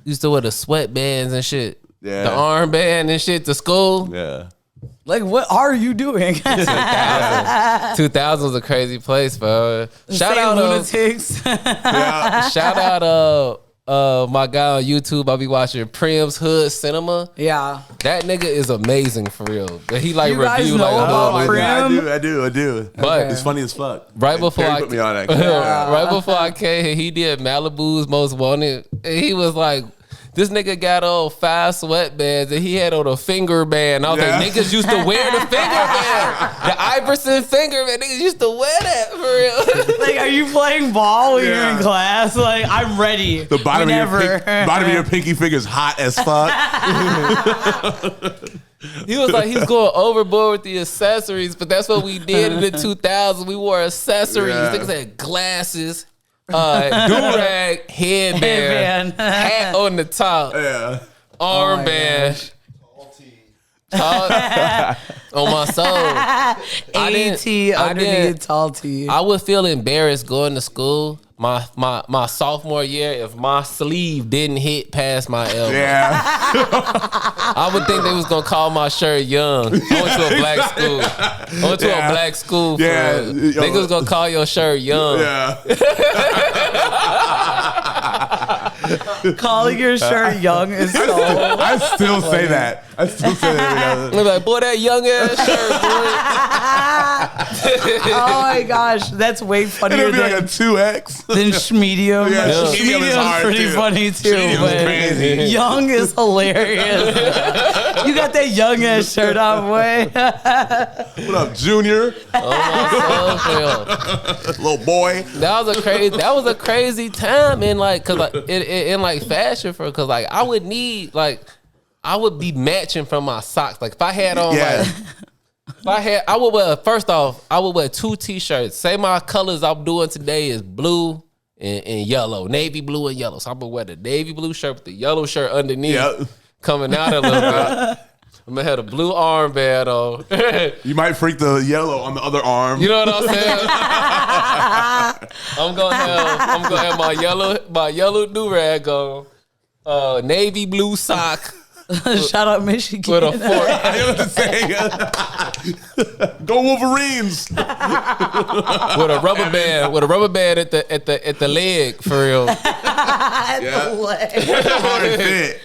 Speaker 1: used to wear the sweatbands and shit.
Speaker 3: Yeah.
Speaker 1: The armband and shit to school.
Speaker 3: Yeah.
Speaker 2: Like, what are you doing?
Speaker 1: 2000 was a crazy place, bro. Shout out
Speaker 2: lunatics.
Speaker 1: shout out my guy on YouTube. I be watching Prim's Hood Cinema.
Speaker 2: Yeah.
Speaker 1: That nigga is amazing for real. But he like
Speaker 2: You guys
Speaker 1: review
Speaker 2: know
Speaker 1: like
Speaker 2: about
Speaker 1: hood
Speaker 2: Prim?
Speaker 1: movies.
Speaker 3: I do.
Speaker 1: But
Speaker 3: It's funny as fuck.
Speaker 1: right before
Speaker 3: Terry
Speaker 1: I
Speaker 3: put me on that.
Speaker 1: right before I came here, he did Malibu's Most Wanted. And he was like, this nigga got on 5 sweatbands and he had on a finger band. I was
Speaker 3: Yeah.
Speaker 1: like, niggas used to wear the finger band. The Iverson finger band. Niggas used to wear that for real.
Speaker 2: Like, are you playing ball when you're in
Speaker 3: Yeah.
Speaker 2: class? Like, I'm ready.
Speaker 3: The bottom
Speaker 2: Whenever.
Speaker 3: of your pinky finger's hot as fuck.
Speaker 1: He was like, he's going overboard with the accessories, but that's what we did in the 2000s. We wore accessories.
Speaker 3: Yeah.
Speaker 1: Niggas had glasses, do-rag, headband, hat on the top,
Speaker 3: Yeah.
Speaker 1: armband. Tall- on my soul.
Speaker 2: A-T underneath tall T.
Speaker 1: I would feel embarrassed going to school my sophomore year if my sleeve didn't hit past my elbow.
Speaker 3: Yeah.
Speaker 1: I would think they was gonna call my shirt young. I went to a black school. I went to a black school.
Speaker 3: Yeah.
Speaker 1: Niggas was gonna call your shirt young.
Speaker 3: Yeah.
Speaker 2: Calling your shirt young is so.
Speaker 3: I still say that. I still say that every now and
Speaker 1: They're like, boy, that young ass shirt,
Speaker 2: Oh my gosh, that's way
Speaker 3: then.
Speaker 2: funnier
Speaker 3: It'll be like a
Speaker 2: than
Speaker 3: 2X.
Speaker 2: Schmedium.
Speaker 3: Yeah, Schmedium is
Speaker 2: Schmedium's
Speaker 3: hard,
Speaker 2: pretty
Speaker 3: too.
Speaker 2: funny too.
Speaker 3: Schmedium's
Speaker 2: But
Speaker 3: crazy.
Speaker 2: young is hilarious. You got that young ass shirt on, boy.
Speaker 3: What up, Junior?
Speaker 1: boy. Oh my soul,
Speaker 3: Little boy.
Speaker 1: that was a crazy time in like in like fashion cause like I would be matching from my socks. Like if I had on
Speaker 3: Yeah.
Speaker 1: I would wear 2 t-shirts. Say my colors I'm doing today is blue and yellow, navy blue and yellow. So I'm gonna wear the navy blue shirt with the yellow shirt underneath,
Speaker 3: Yep.
Speaker 1: coming out a little bit. I'm gonna have a blue armband on.
Speaker 3: You might freak the yellow on the other arm.
Speaker 1: You know what I'm saying? I'm gonna have my yellow do-rag on, navy blue sock
Speaker 2: Shout out Michigan.
Speaker 1: with a fork.
Speaker 3: I know what to say. Go Wolverines.
Speaker 1: with a rubber band at the leg for real.
Speaker 3: Yeah. Hard fit.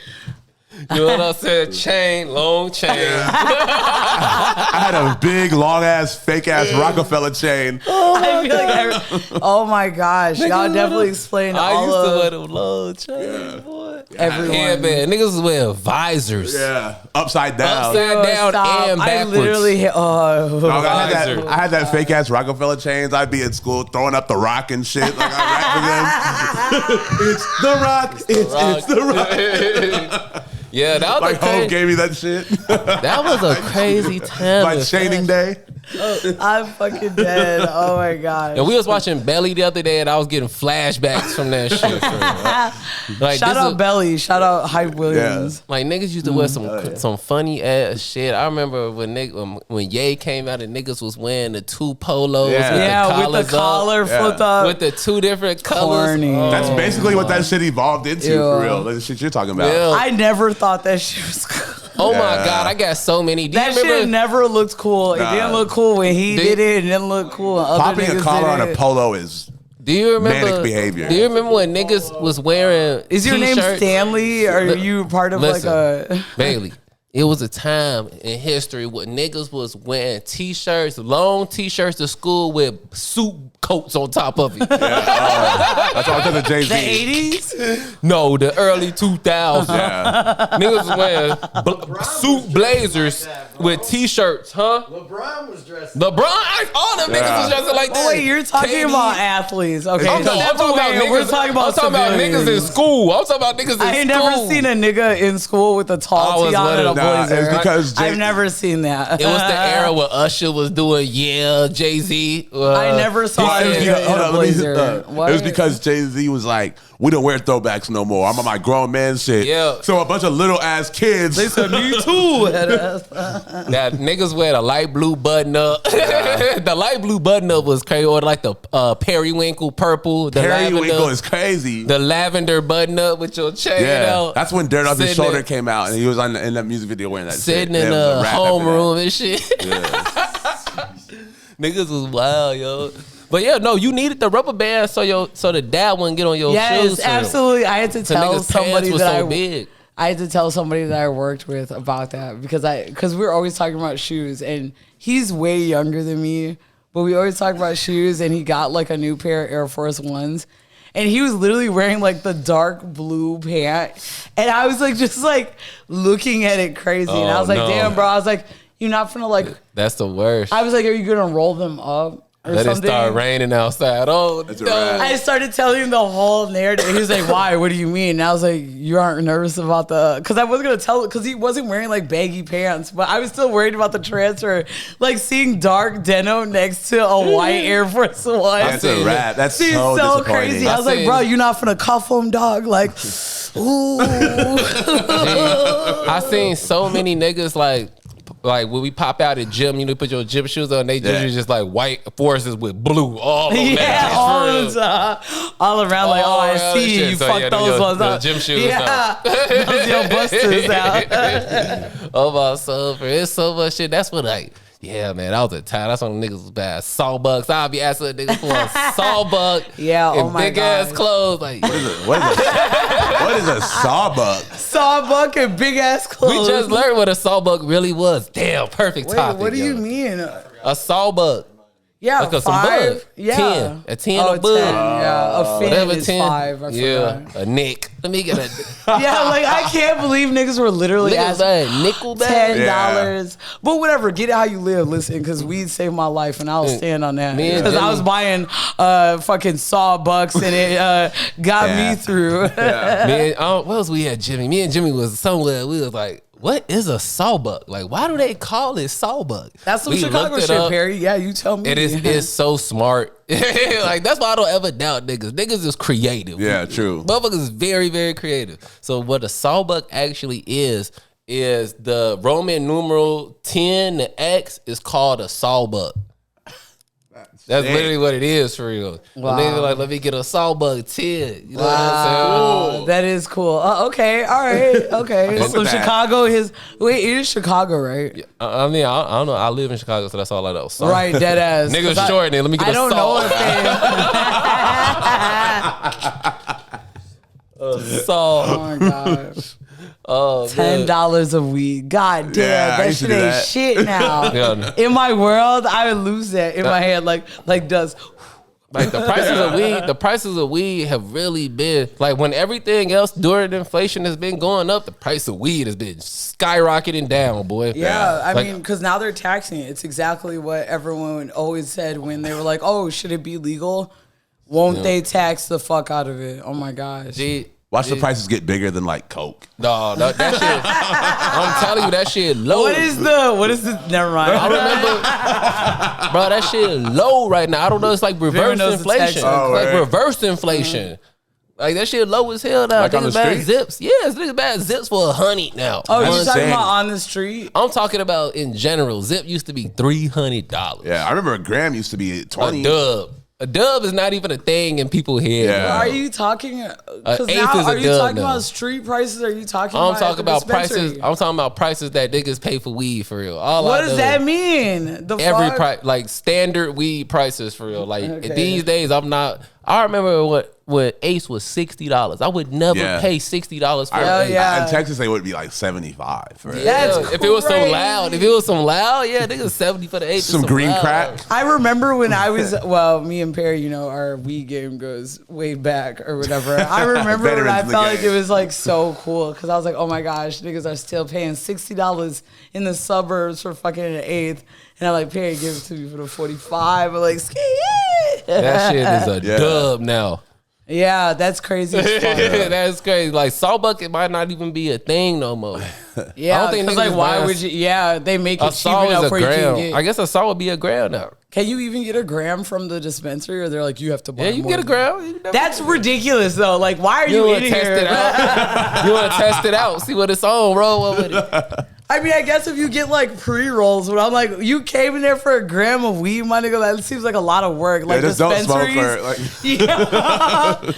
Speaker 1: You know what I'm saying? Chain, long chain.
Speaker 3: I had a big, long ass, fake ass Rockefeller chain.
Speaker 2: I feel like oh my gosh, y'all definitely explained
Speaker 1: I
Speaker 2: all
Speaker 1: used to wear
Speaker 2: of
Speaker 1: them long chains, boy.
Speaker 2: everyone.
Speaker 1: Headband. Niggas was wearing visors.
Speaker 3: Yeah, upside down.
Speaker 1: Upside down
Speaker 2: Stop.
Speaker 1: and
Speaker 2: I
Speaker 1: backwards.
Speaker 2: literally
Speaker 3: Dog,
Speaker 1: Visor.
Speaker 3: I had that fake ass Rockefeller chains. I'd be in school throwing up the rock and shit. Like I rap for them. It's the rock. It's the rock.
Speaker 1: Yeah, that was
Speaker 3: Like
Speaker 1: a
Speaker 3: Hov
Speaker 1: crazy,
Speaker 3: gave me that shit.
Speaker 1: that was a crazy time.
Speaker 3: Like
Speaker 1: in
Speaker 3: chaining
Speaker 1: fashion.
Speaker 3: day.
Speaker 2: I'm fucking dead. Oh my gosh.
Speaker 1: And we was watching Belly the other day, and I was getting flashbacks from that shit. Like
Speaker 2: Shout
Speaker 1: this
Speaker 2: out
Speaker 1: is-
Speaker 2: Belly. Shout out Hype Williams.
Speaker 1: Like niggas used to wear some funny ass shit. I remember when Ye came out and niggas was wearing the 2 polos
Speaker 3: Yeah.
Speaker 2: Yeah,
Speaker 1: with the
Speaker 2: with
Speaker 1: collars
Speaker 2: the collar
Speaker 1: up,
Speaker 2: flipped up.
Speaker 1: with the 2 different colors.
Speaker 2: Corny.
Speaker 3: That's basically what that shit evolved into
Speaker 2: Ew.
Speaker 3: for real. Like the shit you're talking about.
Speaker 1: Yeah.
Speaker 2: I never thought that shit was cool.
Speaker 1: Oh my
Speaker 3: Yeah.
Speaker 1: god, I got so many. Do you
Speaker 2: That
Speaker 1: remember?
Speaker 2: shit never looked cool. It
Speaker 3: Nah.
Speaker 2: didn't look cool when he
Speaker 1: Did-
Speaker 2: did it. It didn't look cool when other
Speaker 3: Popping a
Speaker 2: niggas
Speaker 3: collar
Speaker 2: did
Speaker 3: on a
Speaker 2: it.
Speaker 3: polo is
Speaker 1: Did Do you remember
Speaker 3: manic behavior.
Speaker 1: Do you remember when niggas was wearing
Speaker 2: Is your name
Speaker 1: t-shirts?
Speaker 2: Stanley? Or are you part of
Speaker 1: Listen,
Speaker 2: like a...
Speaker 1: Bailey? It was a time in history where niggas was wearing t-shirts, long t-shirts to school with suit coats on top of it.
Speaker 3: That's all because of Jay-Z.
Speaker 2: The 80s?
Speaker 1: No, the early 2000s.
Speaker 3: Yeah.
Speaker 1: Niggas was wearing suit blazers with t-shirts, huh?
Speaker 4: LeBron was dressed.
Speaker 1: LeBron, all them niggas was dressing like that.
Speaker 2: Oh, wait, you're talking
Speaker 1: KD.
Speaker 2: about athletes. Okay.
Speaker 1: I'm talking about niggas.
Speaker 2: We're talking about
Speaker 1: I'm talking about niggas in
Speaker 2: civilians.
Speaker 1: school. I'm talking about niggas in school.
Speaker 2: I ain't never seen a nigga in school with a
Speaker 1: I
Speaker 2: tall
Speaker 1: was
Speaker 2: tee on and a
Speaker 1: little.
Speaker 3: Nah,
Speaker 2: blazer.
Speaker 3: it's because
Speaker 2: I've never seen that.
Speaker 1: It was the era where Usher was doing Jay-Z.
Speaker 2: I never saw
Speaker 3: Well,
Speaker 2: a
Speaker 3: it was
Speaker 2: nigga
Speaker 3: because,
Speaker 2: in
Speaker 3: hold
Speaker 2: a
Speaker 3: on, let me-
Speaker 2: blazer. What?
Speaker 3: it was because Jay-Z was like, we don't wear throwbacks no more. I'm on my grown man shit.
Speaker 1: Yeah.
Speaker 3: So a bunch of little ass kids.
Speaker 2: They said me too.
Speaker 1: That niggas wear the light blue button up. The light blue button up was crazy. Or like the periwinkle purple. The
Speaker 3: Periwinkle
Speaker 1: lavender,
Speaker 3: is crazy.
Speaker 1: the lavender button up with your chain
Speaker 3: Yeah,
Speaker 1: out.
Speaker 3: that's when Dirt Off His
Speaker 1: Sitting
Speaker 3: Shoulder
Speaker 1: in-
Speaker 3: came out, and he was in that music video wearing that
Speaker 1: Sitting
Speaker 3: shit.
Speaker 1: in
Speaker 3: There was
Speaker 1: the
Speaker 3: a rap after
Speaker 1: homeroom and shit.
Speaker 3: that.
Speaker 1: Niggas was wild, yo. But yeah, no, you needed the rubber band so the dad wouldn't get on your shoes.
Speaker 2: Yes,
Speaker 1: for real.
Speaker 2: absolutely. I had to
Speaker 1: So
Speaker 2: tell
Speaker 1: niggas'
Speaker 2: somebody
Speaker 1: pants was
Speaker 2: that
Speaker 1: so big.
Speaker 2: I had to tell somebody that I worked with about that because we were always talking about shoes, and he's way younger than me, but we always talk about shoes, and he got like a new pair of Air Force Ones. And he was literally wearing like the dark blue pant. And I was like, just like looking at it crazy. And I
Speaker 1: Oh,
Speaker 2: was like,
Speaker 1: no.
Speaker 2: damn, bro. I was like, you're not finna like,
Speaker 1: That's the worst.
Speaker 2: I was like, are you gonna roll them up or
Speaker 1: Let
Speaker 2: something?
Speaker 1: it start raining outside. Oh,
Speaker 3: That's a
Speaker 1: no.
Speaker 3: wrap.
Speaker 2: I started telling him the whole narrative. He was like, why? What do you mean? And I was like, you aren't nervous about because I wasn't going to tell, because he wasn't wearing like baggy pants, but I was still worried about the transfer. Like seeing dark denim next to a white Air Force One.
Speaker 3: That's a rap. That's
Speaker 2: Seems
Speaker 3: so,
Speaker 2: so
Speaker 3: disappointing.
Speaker 2: crazy. I was like,
Speaker 1: seen-
Speaker 2: bro, you're not finna cuff him, dog. Like, ooh.
Speaker 1: I seen so many niggas like when we pop out at gym, you know, put your gym shoes on, they
Speaker 3: Yeah.
Speaker 1: just like white forces with blue all over
Speaker 2: Yeah,
Speaker 1: that.
Speaker 2: all,
Speaker 1: For real.
Speaker 2: the time. All around, like,
Speaker 1: All
Speaker 2: oh, I
Speaker 1: around
Speaker 2: see
Speaker 1: shit.
Speaker 2: you
Speaker 1: So,
Speaker 2: fucked
Speaker 1: yeah, them
Speaker 2: those
Speaker 1: your-
Speaker 2: ones
Speaker 1: the
Speaker 2: up.
Speaker 1: gym shoes
Speaker 2: yeah, those your busters out.
Speaker 1: Oh my soul, for it's so much shit. That's what yeah, man, that was a time. That's when niggas was bad. Sawbucks. I'll be asking niggas for a sawbuck.
Speaker 2: Yeah,
Speaker 1: in
Speaker 2: oh my
Speaker 1: big ass
Speaker 2: God.
Speaker 1: clothes. Like
Speaker 3: What is a sawbuck?
Speaker 2: Sawbuck and big ass clothes.
Speaker 1: we just learned what a sawbuck really was. Damn, perfect
Speaker 2: Wait,
Speaker 1: topic.
Speaker 2: what do
Speaker 1: yo.
Speaker 2: you mean?
Speaker 1: A sawbuck.
Speaker 2: Yeah,
Speaker 1: Like some
Speaker 2: 5.
Speaker 1: bug.
Speaker 2: Yeah,
Speaker 1: 10. A 10
Speaker 2: oh,
Speaker 1: a bug.
Speaker 2: 10, yeah, a fan
Speaker 1: Whatever
Speaker 2: is
Speaker 1: 10.
Speaker 2: 5. I
Speaker 1: Yeah,
Speaker 2: forgot.
Speaker 1: a nick. Let me get a
Speaker 2: Yeah, like I can't believe niggas were literally
Speaker 1: niggas
Speaker 2: asking
Speaker 1: bad nickel bag.
Speaker 2: $10. But whatever, get it how you live. Listen, because weed saved my life, and I'll stand on that.
Speaker 1: Me and
Speaker 2: Because I
Speaker 1: Jimmy-
Speaker 2: was buying fucking sawbucks, and it got
Speaker 3: Yeah.
Speaker 2: me through.
Speaker 1: Man, what else we had, Jimmy? Me and Jimmy was somewhere. We was like, what is a sawbuck? Like, why do they call it sawbuck?
Speaker 2: That's some
Speaker 1: We
Speaker 2: Chicago
Speaker 1: looked it
Speaker 2: shit,
Speaker 1: up.
Speaker 2: Perry. Yeah, you tell me.
Speaker 1: It is it's so smart. Like, that's why I don't ever doubt niggas. Niggas is creative.
Speaker 3: Yeah, true.
Speaker 1: Motherfuckers is very, very creative. So what a sawbuck actually is the Roman numeral 10, the X is called a sawbuck. That's
Speaker 3: sick.
Speaker 1: literally what it is for real.
Speaker 2: Wow.
Speaker 1: Wow. Nigga like, let me get a sawbuck 10. You know what I'm
Speaker 2: Wow,
Speaker 1: saying?
Speaker 2: that is cool. Okay, all right, okay.
Speaker 3: fuck
Speaker 2: So
Speaker 3: with that.
Speaker 2: Chicago, it is Chicago, right?
Speaker 1: I mean, I don't know. I live in Chicago, so that's all I know. So.
Speaker 2: Right, dead ass.
Speaker 1: Niggas
Speaker 2: 'Cause I-
Speaker 1: short, then let me get
Speaker 2: I
Speaker 1: a
Speaker 2: don't
Speaker 1: saw.
Speaker 2: know if they.
Speaker 1: Saw.
Speaker 2: Oh my gosh.
Speaker 1: Oh,
Speaker 2: $10 a week. God damn,
Speaker 3: Yeah, I
Speaker 2: that
Speaker 3: used to
Speaker 2: shit
Speaker 3: do
Speaker 2: ain't
Speaker 3: that.
Speaker 2: shit now.
Speaker 1: Yeah.
Speaker 2: In my world, I would lose that in my head, like does.
Speaker 1: Like the prices of weed have really been like when everything else during inflation has been going up, the price of weed has been skyrocketing down, boy.
Speaker 2: Yeah, I
Speaker 1: Like-
Speaker 2: mean, because now they're taxing it. It's exactly what everyone always said when they were like, "Oh, should it be legal? Won't they tax the fuck out of it?" Oh my gosh.
Speaker 1: Gee,
Speaker 3: Watch the prices get bigger than like Coke.
Speaker 1: no, that shit. I'm telling you, that shit low.
Speaker 2: What is the? Never mind.
Speaker 1: I remember, bro, that shit low right now. I don't know. It's like reverse
Speaker 2: knows the
Speaker 1: inflation.
Speaker 2: tax.
Speaker 3: Oh,
Speaker 1: Like
Speaker 3: right.
Speaker 1: reverse inflation. Like that shit low as hell now.
Speaker 3: Like on
Speaker 1: Niggas
Speaker 3: the
Speaker 1: bad
Speaker 3: street?
Speaker 1: zips. Yes, niggas bad zips for $100 now.
Speaker 2: Oh, you're
Speaker 3: That's
Speaker 2: talking
Speaker 3: insane.
Speaker 2: about on the street?
Speaker 1: I'm talking about in general. Zip used to be $300.
Speaker 3: Yeah, I remember a gram used to be 20.
Speaker 1: A dub. A dub is not even a thing in people's head.
Speaker 3: Yeah.
Speaker 1: bro.
Speaker 2: Are you talking? Because
Speaker 1: eighth
Speaker 2: now,
Speaker 1: is a
Speaker 2: are you
Speaker 1: dub
Speaker 2: talking
Speaker 1: now.
Speaker 2: about street prices? Or are you talking?
Speaker 1: I'm
Speaker 2: about
Speaker 1: talking
Speaker 2: at the
Speaker 1: about prices.
Speaker 2: dispensary?
Speaker 1: I'm talking about prices that niggas pay for weed for real. All
Speaker 2: What
Speaker 1: I
Speaker 2: does
Speaker 1: know
Speaker 2: that
Speaker 1: is
Speaker 2: mean? The
Speaker 1: Every
Speaker 2: fuck?
Speaker 1: price, like standard weed prices for real. Like
Speaker 2: Okay.
Speaker 1: these days, I'm not I remember when Ace was $60. I would never pay $60 for an Ace.
Speaker 3: In Texas, they would be like 75 for it.
Speaker 2: That's
Speaker 1: if it was so loud, yeah, niggas 70 for the Ace.
Speaker 3: Some green
Speaker 1: loud.
Speaker 3: crack.
Speaker 2: I remember when I was, me and Perry, you know, our weed game goes way back or whatever. I remember when I felt like it was like so cool because I was like, oh my gosh, niggas are still paying $60 in the suburbs for fucking an eighth. And I'm like, Perry, give it to me for the 45. I'm like, ski.
Speaker 1: That shit is a dub now.
Speaker 2: Yeah, that's crazy.
Speaker 1: That's crazy. Like sawbuck, it might not even be a thing no more.
Speaker 2: Yeah,
Speaker 1: I don't think
Speaker 2: because like, why would you? Yeah, they make it cheap enough where you can get.
Speaker 1: I guess a saw would be a gram now.
Speaker 2: Can you even get a gram from the dispensary, or they're like you have to buy?
Speaker 1: Yeah, you
Speaker 2: more
Speaker 1: get a gram.
Speaker 2: That's ridiculous, though. Like, why are you in here?
Speaker 1: You want to test it out, see what it's on, roll with it.
Speaker 2: I mean, I guess if you get like pre-rolls, but I'm like, you came in there for a gram of weed, my nigga. That seems like a lot of work. Like
Speaker 3: just don't smoke her.
Speaker 2: Like, yeah.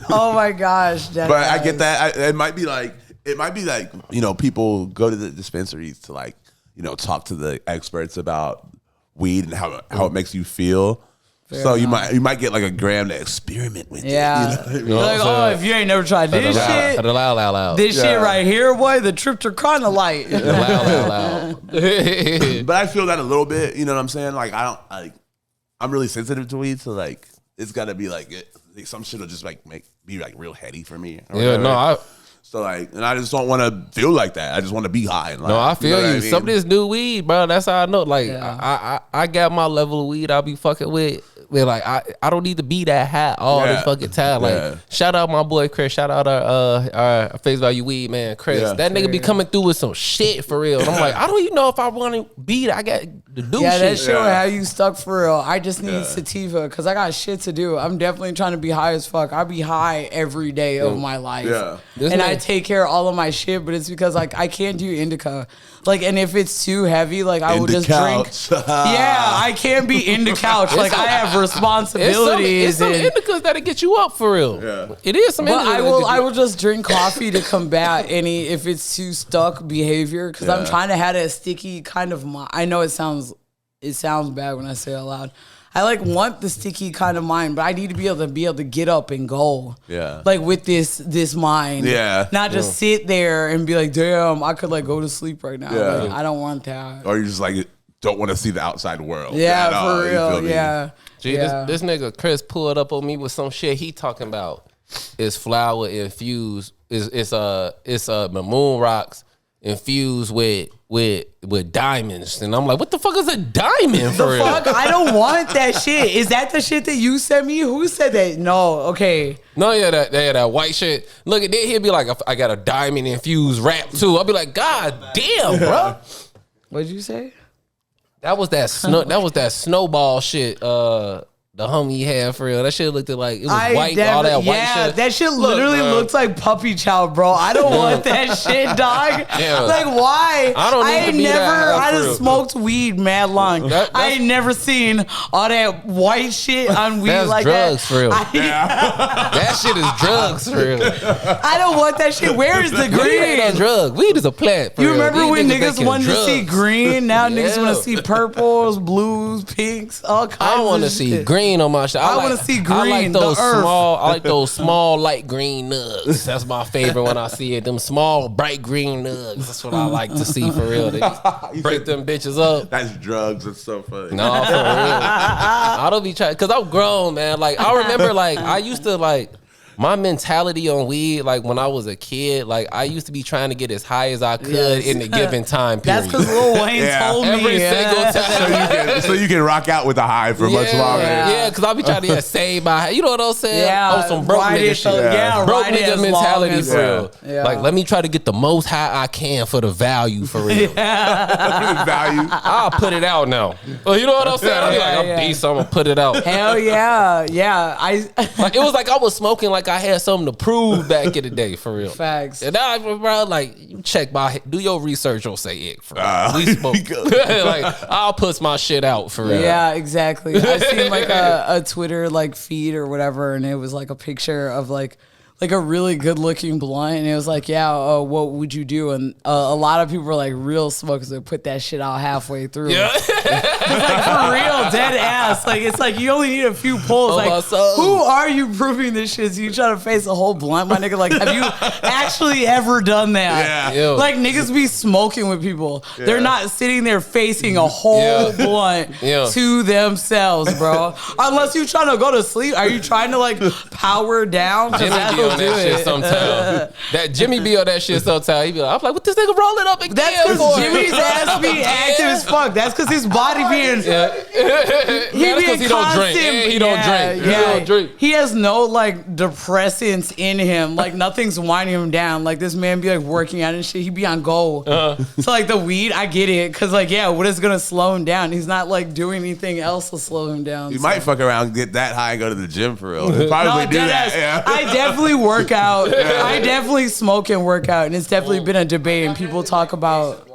Speaker 2: Oh my gosh.
Speaker 3: But I get that. It might be like, you know, people go to the dispensaries to like, you know, talk to the experts about weed and how it makes you feel. So you might get like a gram to experiment with.
Speaker 2: Yeah.
Speaker 3: It, you know?
Speaker 2: Like, oh, if you ain't never tried this shit,
Speaker 1: loud.
Speaker 2: This shit right here, boy, the tryptochronic.
Speaker 1: Loud.
Speaker 3: But I feel that a little bit. You know what I'm saying? Like I'm really sensitive to weed, so like it's gotta be like some shit will just like be like real heady for me.
Speaker 1: Yeah, no,
Speaker 3: So like, and I just don't want to feel like that. I just want to be high. And like,
Speaker 1: no, I feel you.
Speaker 3: I mean?
Speaker 1: Some of this new weed, bro. That's how I know. Like, I got my level of weed I be fucking with. Like, I don't need to be that high all the fucking time. Like, shout out my boy Chris. Shout out our face value weed man, Chris.
Speaker 3: Yeah.
Speaker 1: That nigga be coming through with some shit for real. And I'm like, I don't even know if I want to be that. I got to do shit.
Speaker 2: Yeah, that shit will have you stuck for real. I just need sativa because I got shit to do. I'm definitely trying to be high as fuck. I be high every day of my life. Yeah. And I take care of all of my shit, but it's because like I can't do indica. Like, and if it's too heavy, like I will just drink. Yeah, I can't be in the couch. Like I have responsibilities.
Speaker 1: It's some indicas that'll get you up for real. Yeah. It is some
Speaker 2: but
Speaker 1: indicas.
Speaker 2: I will just drink coffee to combat any if it's too stuck behavior because I'm trying to have that sticky kind of mind. I know it sounds bad when I say it out loud. I like want the sticky kind of mind, but I need to be able to get up and go. Yeah. Like with this mind. Yeah. Not just sit there and be like, damn, I could like go to sleep right now. Yeah. Like, I don't want that.
Speaker 3: Or you just like don't want to see the outside world.
Speaker 2: Yeah, for real. Yeah.
Speaker 1: Gee, this nigga Chris pulled up on me with some shit he talking about. It's flower infused. It's moon rocks infused with diamonds, and I'm like, what the fuck is a diamond for real?
Speaker 2: Fuck, I don't want that shit. Is that the shit that you sent me? Who said that? No, okay.
Speaker 1: No, yeah, that white shit. Look at that. He'll be like, I got a diamond infused rap too. I'll be like, God damn, bro.
Speaker 2: What'd you say?
Speaker 1: That was that snowball shit. The homie had for real. That shit looked like it was white. All that white shit.
Speaker 2: Yeah, that shit literally looks like puppy chow, bro. I don't want that shit, dog. Yeah. Like, why? I done smoked weed mad long. I ain't never seen all that white shit on weed
Speaker 1: that's
Speaker 2: like
Speaker 1: drugs
Speaker 2: that.
Speaker 1: For real. That shit is drugs for real.
Speaker 2: I don't want that shit. Where is the green?
Speaker 1: Weed ain't a drug. Weed is a plant. For
Speaker 2: you
Speaker 1: real.
Speaker 2: remember when niggas wanted to see green? Now niggas want to see purples, blues, pinks, all kinds of shit.
Speaker 1: I want to see green on my shit.
Speaker 2: I want to see green. I
Speaker 1: like those small light green nugs. That's my favorite when I see it. Them small bright green nugs. That's what I like to see for real. They break them bitches up.
Speaker 3: That's drugs. It's so funny.
Speaker 1: No, for real. I don't be trying because I'm grown, man. Like I remember, like I used to like. My mentality on weed, like when I was a kid, like I used to be trying to get as high as I could in the given time period.
Speaker 2: That's because Lil Wayne told me
Speaker 1: every single time.
Speaker 3: So you can rock out with the high for much longer.
Speaker 1: Yeah, because I'll be trying to save my, you know what I'm saying?
Speaker 2: Yeah,
Speaker 1: some broke nigga shit. Broke nigga mentality for real. Yeah. Like let me try to get the most high I can for the value for real.
Speaker 3: Value.
Speaker 1: I'll put it out now. Well, you know what I'm saying? I'm like, I'm beast, I'm gonna put it out.
Speaker 2: Hell yeah, yeah.
Speaker 1: Like, it was like I was smoking like I had something to prove back in the day, for real.
Speaker 2: Facts.
Speaker 1: And now, bro, like, you check do your research on say it, for real. We smoke. Like, I'll put my shit out, for real.
Speaker 2: Yeah, exactly. I seen like a Twitter like feed or whatever, and it was like a picture of like like a really good looking blunt, and it was like, yeah, what would you do? And a lot of people were like, real smokers would put that shit out halfway through.
Speaker 1: Yeah.
Speaker 2: It's like for real, dead ass. Like it's like you only need a few pulls.
Speaker 1: Oh, my
Speaker 2: Like
Speaker 1: soul.
Speaker 2: who are you proving this shit? So you try to face a whole blunt, my nigga? Like have you actually ever done that?
Speaker 3: Yeah.
Speaker 1: Yo.
Speaker 2: Like niggas be smoking with people. They're not sitting there facing a whole blunt to themselves, bro. Unless you trying to go to sleep. Are you trying to like power down?
Speaker 1: Jimmy be on that shit sometimes. That Jimmy be on that shit sometimes. He be like, I'm like, what this nigga rolling up again?
Speaker 2: That's because
Speaker 1: for?
Speaker 2: Jimmy's ass be active as fuck. That's because his body being.
Speaker 1: He don't drink. And he don't drink. He don't drink.
Speaker 2: He has no like depressants in him. Like nothing's winding him down. Like this man be like working out and shit. He be on go. So like the weed, I get it. Cause like what is gonna slow him down? He's not like doing anything else to slow him down.
Speaker 3: You might fuck around and get that high and go to the gym for real. You'll probably do that. Yeah.
Speaker 2: I definitely work out. I definitely smoke and work out, and it's definitely been a debate. And people talk about.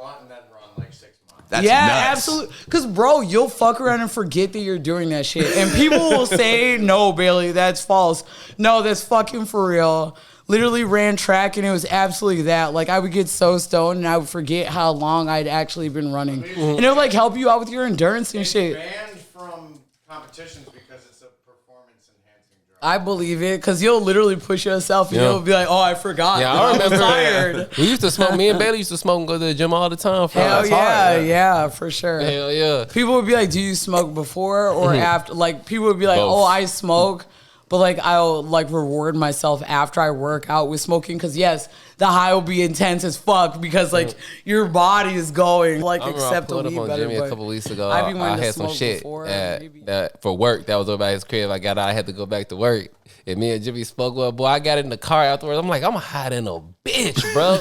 Speaker 3: That's
Speaker 2: yeah,
Speaker 3: nuts.
Speaker 2: absolutely. Because, bro, you'll fuck around and forget that you're doing that shit. And people will say, no, Bailey, that's false. No, that's fucking for real. Literally ran track, and it was absolutely that. Like, I would get so stoned, and I would forget how long I'd actually been running. And it would, like, help you out with your endurance and shit.
Speaker 4: Banned from competitions because it's a performance-enhancing drug.
Speaker 2: I believe it, because you'll literally push yourself, and you'll be like, oh, I forgot.
Speaker 1: Yeah, I remember.
Speaker 2: Tired.
Speaker 1: We used to smoke. Me and Bailey used to smoke and go to the gym all the time. For
Speaker 2: Hell
Speaker 1: us.
Speaker 2: yeah, for sure.
Speaker 1: Hell yeah.
Speaker 2: People would be like, do you smoke before or after? Like, people would be like,
Speaker 1: Both.
Speaker 2: oh, I smoke, but like, I'll like reward myself after I work out with smoking. Cause yes, the high will be intense as fuck because like your body is going. Like,
Speaker 1: I remember I
Speaker 2: accept the
Speaker 1: pulled up
Speaker 2: weed
Speaker 1: on
Speaker 2: better.
Speaker 1: Jimmy a
Speaker 2: But
Speaker 1: couple weeks ago.
Speaker 2: I be wanting
Speaker 1: I
Speaker 2: to
Speaker 1: had some
Speaker 2: smoke
Speaker 1: shit
Speaker 2: before, maybe.
Speaker 1: that for work that was over at his crib. I got out, I had to go back to work. And me and Jimmy spoke well. Boy, I got in the car afterwards. I'm like, I'm hot in a bitch, bro.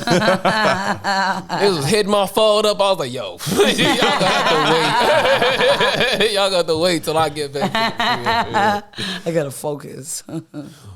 Speaker 1: It was hitting my phone up. I was like, yo, y'all gonna have to wait. Y'all got to wait till I get back to the crib.
Speaker 2: I gotta focus.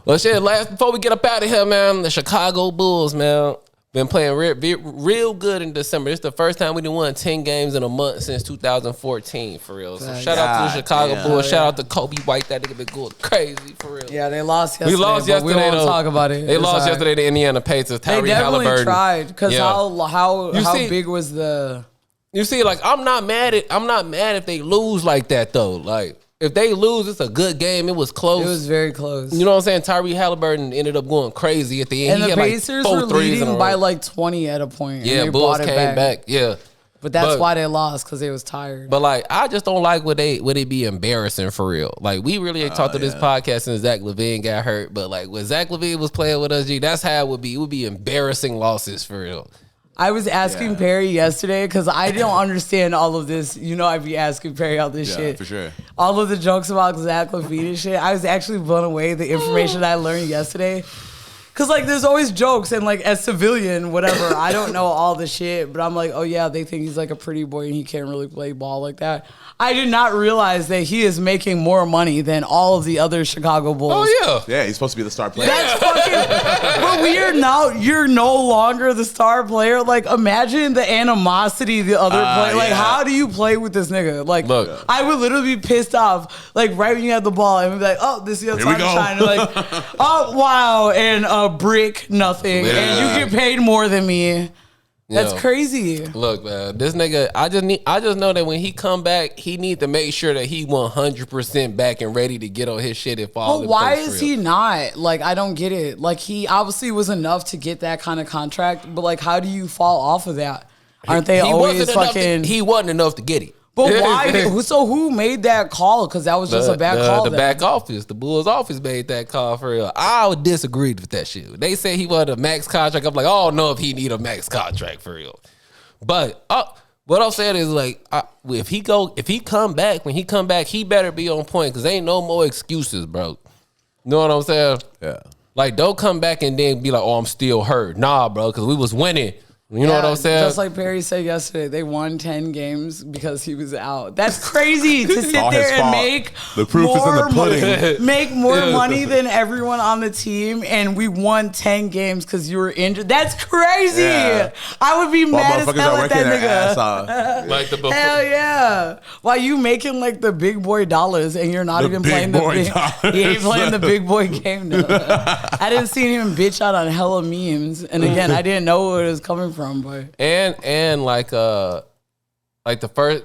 Speaker 1: Well, shit, before we get up out of here, man, the Chicago Bulls, man, been playing real good in December. It's the first time we done won 10 games in a month since 2014, for real. So shout out to the Chicago Bulls. Shout out to Kobe White. That nigga been going crazy, for real.
Speaker 2: Yeah, they lost yesterday.
Speaker 1: We lost yesterday.
Speaker 2: We won't
Speaker 1: though.
Speaker 2: talk about it.
Speaker 1: They
Speaker 2: It's
Speaker 1: lost
Speaker 2: all right.
Speaker 1: yesterday to Indiana Pacers.
Speaker 2: They
Speaker 1: Tyrese
Speaker 2: definitely
Speaker 1: Halliburton.
Speaker 2: tried because
Speaker 1: Yeah.
Speaker 2: how
Speaker 1: see-
Speaker 2: big was the?
Speaker 1: You see, like I'm not mad if they lose like that though. Like if they lose, it's a good game. It was close.
Speaker 2: It was very close.
Speaker 1: You know what I'm saying? Tyrese Halliburton ended up going crazy at the end.
Speaker 2: And
Speaker 1: He
Speaker 2: the
Speaker 1: had
Speaker 2: Pacers
Speaker 1: like
Speaker 2: were
Speaker 1: 4 threes in a
Speaker 2: leading by
Speaker 1: row.
Speaker 2: like 20 at a point.
Speaker 1: Yeah,
Speaker 2: and they
Speaker 1: Bulls
Speaker 2: brought it
Speaker 1: came back. Yeah.
Speaker 2: But that's why they lost, because they was tired.
Speaker 1: But like, I just don't like would they be embarrassing for real. Like we really ain't talked to this podcast since Zach LaVine got hurt. But like when Zach LaVine was playing with us, that's how it would be. It would be embarrassing losses for real.
Speaker 2: I was asking Perry yesterday because I don't understand all of this. You know, I'd be asking Perry all this shit.
Speaker 3: for sure.
Speaker 2: All of the jokes about Zach LaVine and shit. I was actually blown away the information I learned yesterday. Cause like there's always jokes and like as civilian, whatever, I don't know all the shit, but I'm like, oh yeah, they think he's like a pretty boy and he can't really play ball like that. I did not realize that he is making more money than all of the other Chicago Bulls.
Speaker 1: Oh
Speaker 3: Yeah, he's supposed to be the star player.
Speaker 2: That's fucking. But you're no longer the star player. Like, imagine the animosity the other player. Like, how do you play with this nigga? Like,
Speaker 1: Look.
Speaker 2: I would literally be pissed off. Like, right when you had the ball, and be like, oh, this is your
Speaker 3: Here
Speaker 2: time
Speaker 3: we
Speaker 2: to
Speaker 3: go.
Speaker 2: shine. And like, oh wow, and a brick, nothing,
Speaker 3: Yeah.
Speaker 2: and you get paid more than me. That's
Speaker 1: Yeah.
Speaker 2: crazy.
Speaker 1: Look, man, this nigga, I just know that when he come back, he need to make sure that he 100% back and ready to get on his shit and fall.
Speaker 2: But why is he not? Like, I don't get it. Like, he obviously was enough to get that kind of contract, but like, how do you fall off of that? Aren't they always fucking?
Speaker 1: He wasn't enough to get it.
Speaker 2: But why? So who made that call? Because that was just a bad call.
Speaker 1: The
Speaker 2: then.
Speaker 1: back office, the Bulls office made that call for real. I would disagree with that shit. They say he wanted a max contract. I'm like, I don't know if he need a max contract for real. But what I'm saying is like, when he come back, he better be on point because ain't no more excuses, bro. You know what I'm saying?
Speaker 3: Yeah.
Speaker 1: Like, don't come back and then be like, oh, I'm still hurt. Nah, bro, because we was winning. You know what I'm saying?
Speaker 2: Just like Perry said yesterday, they won 10 games because he was out. That's crazy to sit
Speaker 3: all his
Speaker 2: there and
Speaker 3: fault.
Speaker 2: make
Speaker 3: The proof is in the pudding.
Speaker 2: make more money than everyone on the team, and we won 10 games because you were injured. That's crazy.
Speaker 3: Yeah.
Speaker 2: I would be mad as
Speaker 3: Motherfuckers
Speaker 2: hell
Speaker 3: are
Speaker 2: at
Speaker 3: working
Speaker 2: that
Speaker 3: their ass
Speaker 2: nigga.
Speaker 3: off.
Speaker 1: Like the before.
Speaker 2: Hell yeah! Why you making like the big boy dollars and you're not
Speaker 3: The
Speaker 2: even
Speaker 3: big
Speaker 2: playing the
Speaker 3: boy
Speaker 2: big?
Speaker 3: dollars.
Speaker 2: He ain't playing the big boy game though. I didn't see him bitch out on hella memes, and again, I didn't know where it was coming from, but.
Speaker 1: And like the first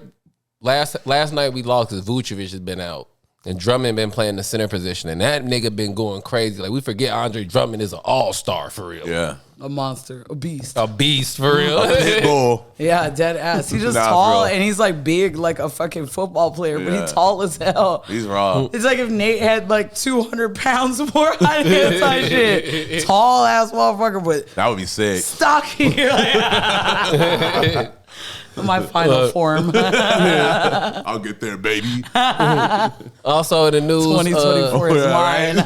Speaker 1: last night we lost because Vucevic has been out and Drummond been playing the center position and that nigga been going crazy. Like we forget Andre Drummond is an all-star for real.
Speaker 3: Yeah.
Speaker 2: A monster, a beast.
Speaker 1: A beast for real.
Speaker 3: Pitbull.
Speaker 2: Yeah, dead ass. He's just
Speaker 3: Nah,
Speaker 2: tall
Speaker 3: bro.
Speaker 2: and he's like big like a fucking football player, but
Speaker 3: Yeah.
Speaker 2: he's tall as hell.
Speaker 3: He's raw.
Speaker 2: It's like if Nate had like 200 pounds more height type shit. Tall ass motherfucker, but
Speaker 3: That would be sick.
Speaker 2: stocky. My final form.
Speaker 3: I'll get there, baby.
Speaker 1: Also in the news,
Speaker 2: 2024 is mine.